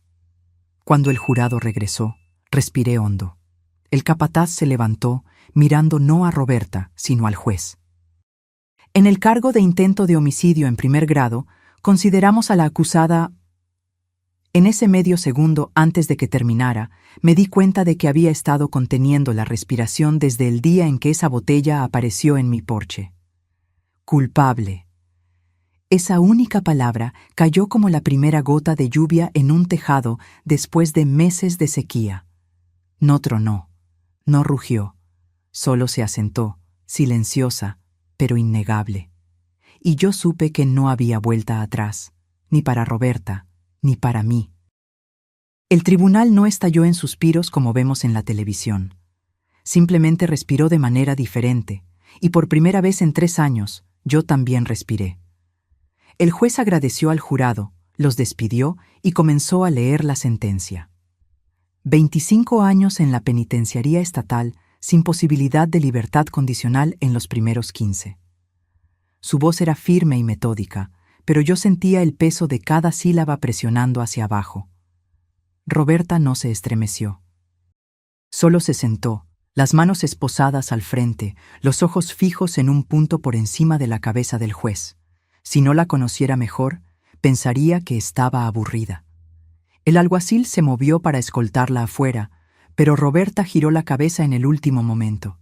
Cuando el jurado regresó, respiré hondo. El capataz se levantó, mirando no a Roberta, sino al juez. En el cargo de intento de homicidio en primer grado, consideramos a la acusada. En ese medio segundo antes de que terminara, me di cuenta de que había estado conteniendo la respiración desde el día en que esa botella apareció en mi porche. Culpable. Esa única palabra cayó como la primera gota de lluvia en un tejado después de meses de sequía. No tronó, no rugió, solo se asentó, silenciosa, pero innegable. Y yo supe que no había vuelta atrás, ni para Roberta, ni para mí. El tribunal no estalló en suspiros como vemos en la televisión. Simplemente respiró de manera diferente, y por primera vez en 3 años, yo también respiré. El juez agradeció al jurado, los despidió y comenzó a leer la sentencia. 25 años en la penitenciaría estatal sin posibilidad de libertad condicional en los primeros 15. Su voz era firme y metódica, pero yo sentía el peso de cada sílaba presionando hacia abajo. Roberta no se estremeció. Solo se sentó, las manos esposadas al frente, los ojos fijos en un punto por encima de la cabeza del juez. Si no la conociera mejor, pensaría que estaba aburrida. El alguacil se movió para escoltarla afuera, pero Roberta giró la cabeza en el último momento.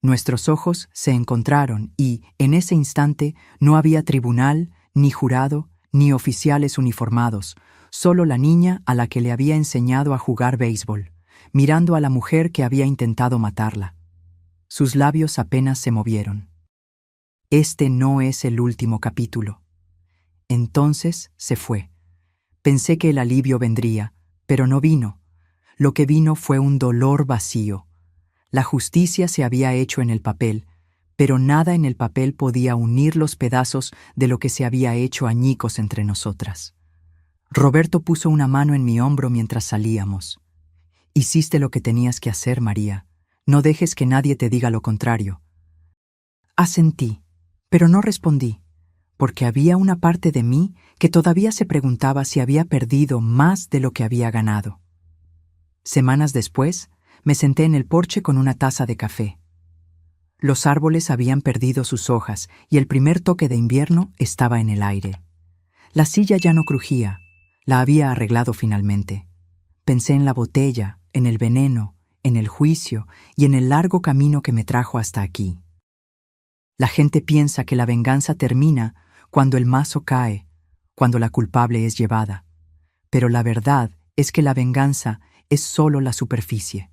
Nuestros ojos se encontraron y, en ese instante, no había tribunal, ni jurado, ni oficiales uniformados, solo la niña a la que le había enseñado a jugar béisbol, mirando a la mujer que había intentado matarla. Sus labios apenas se movieron. Este no es el último capítulo. Entonces se fue. Pensé que el alivio vendría, pero no vino. Lo que vino fue un dolor vacío. La justicia se había hecho en el papel, pero nada en el papel podía unir los pedazos de lo que se había hecho añicos entre nosotras. Roberto puso una mano en mi hombro mientras salíamos. Hiciste lo que tenías que hacer, María. No dejes que nadie te diga lo contrario. Asentí, pero no respondí, porque había una parte de mí que todavía se preguntaba si había perdido más de lo que había ganado. Semanas después, me senté en el porche con una taza de café. Los árboles habían perdido sus hojas y el primer toque de invierno estaba en el aire. La silla ya no crujía, la había arreglado finalmente. Pensé en la botella, en el veneno, en el juicio y en el largo camino que me trajo hasta aquí. La gente piensa que la venganza termina cuando el mazo cae, cuando la culpable es llevada. Pero la verdad es que la venganza es solo la superficie.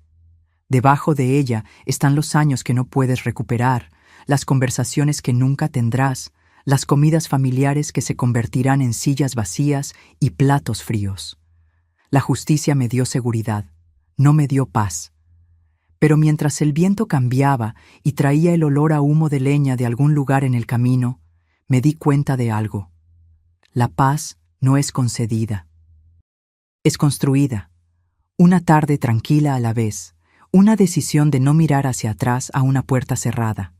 Debajo de ella están los años que no puedes recuperar, las conversaciones que nunca tendrás, las comidas familiares que se convertirán en sillas vacías y platos fríos. La justicia me dio seguridad, no me dio paz. Pero mientras el viento cambiaba y traía el olor a humo de leña de algún lugar en el camino, me di cuenta de algo. La paz no es concedida. Es construida. Una tarde tranquila a la vez, una decisión de no mirar hacia atrás a una puerta cerrada.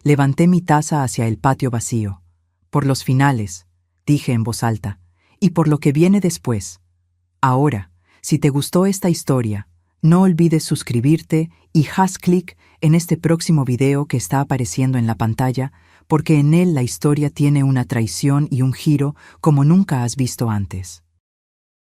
Levanté mi taza hacia el patio vacío. Por los finales, dije en voz alta, y por lo que viene después. Ahora, si te gustó esta historia, no olvides suscribirte y haz clic en este próximo video que está apareciendo en la pantalla, porque en él la historia tiene una traición y un giro como nunca has visto antes.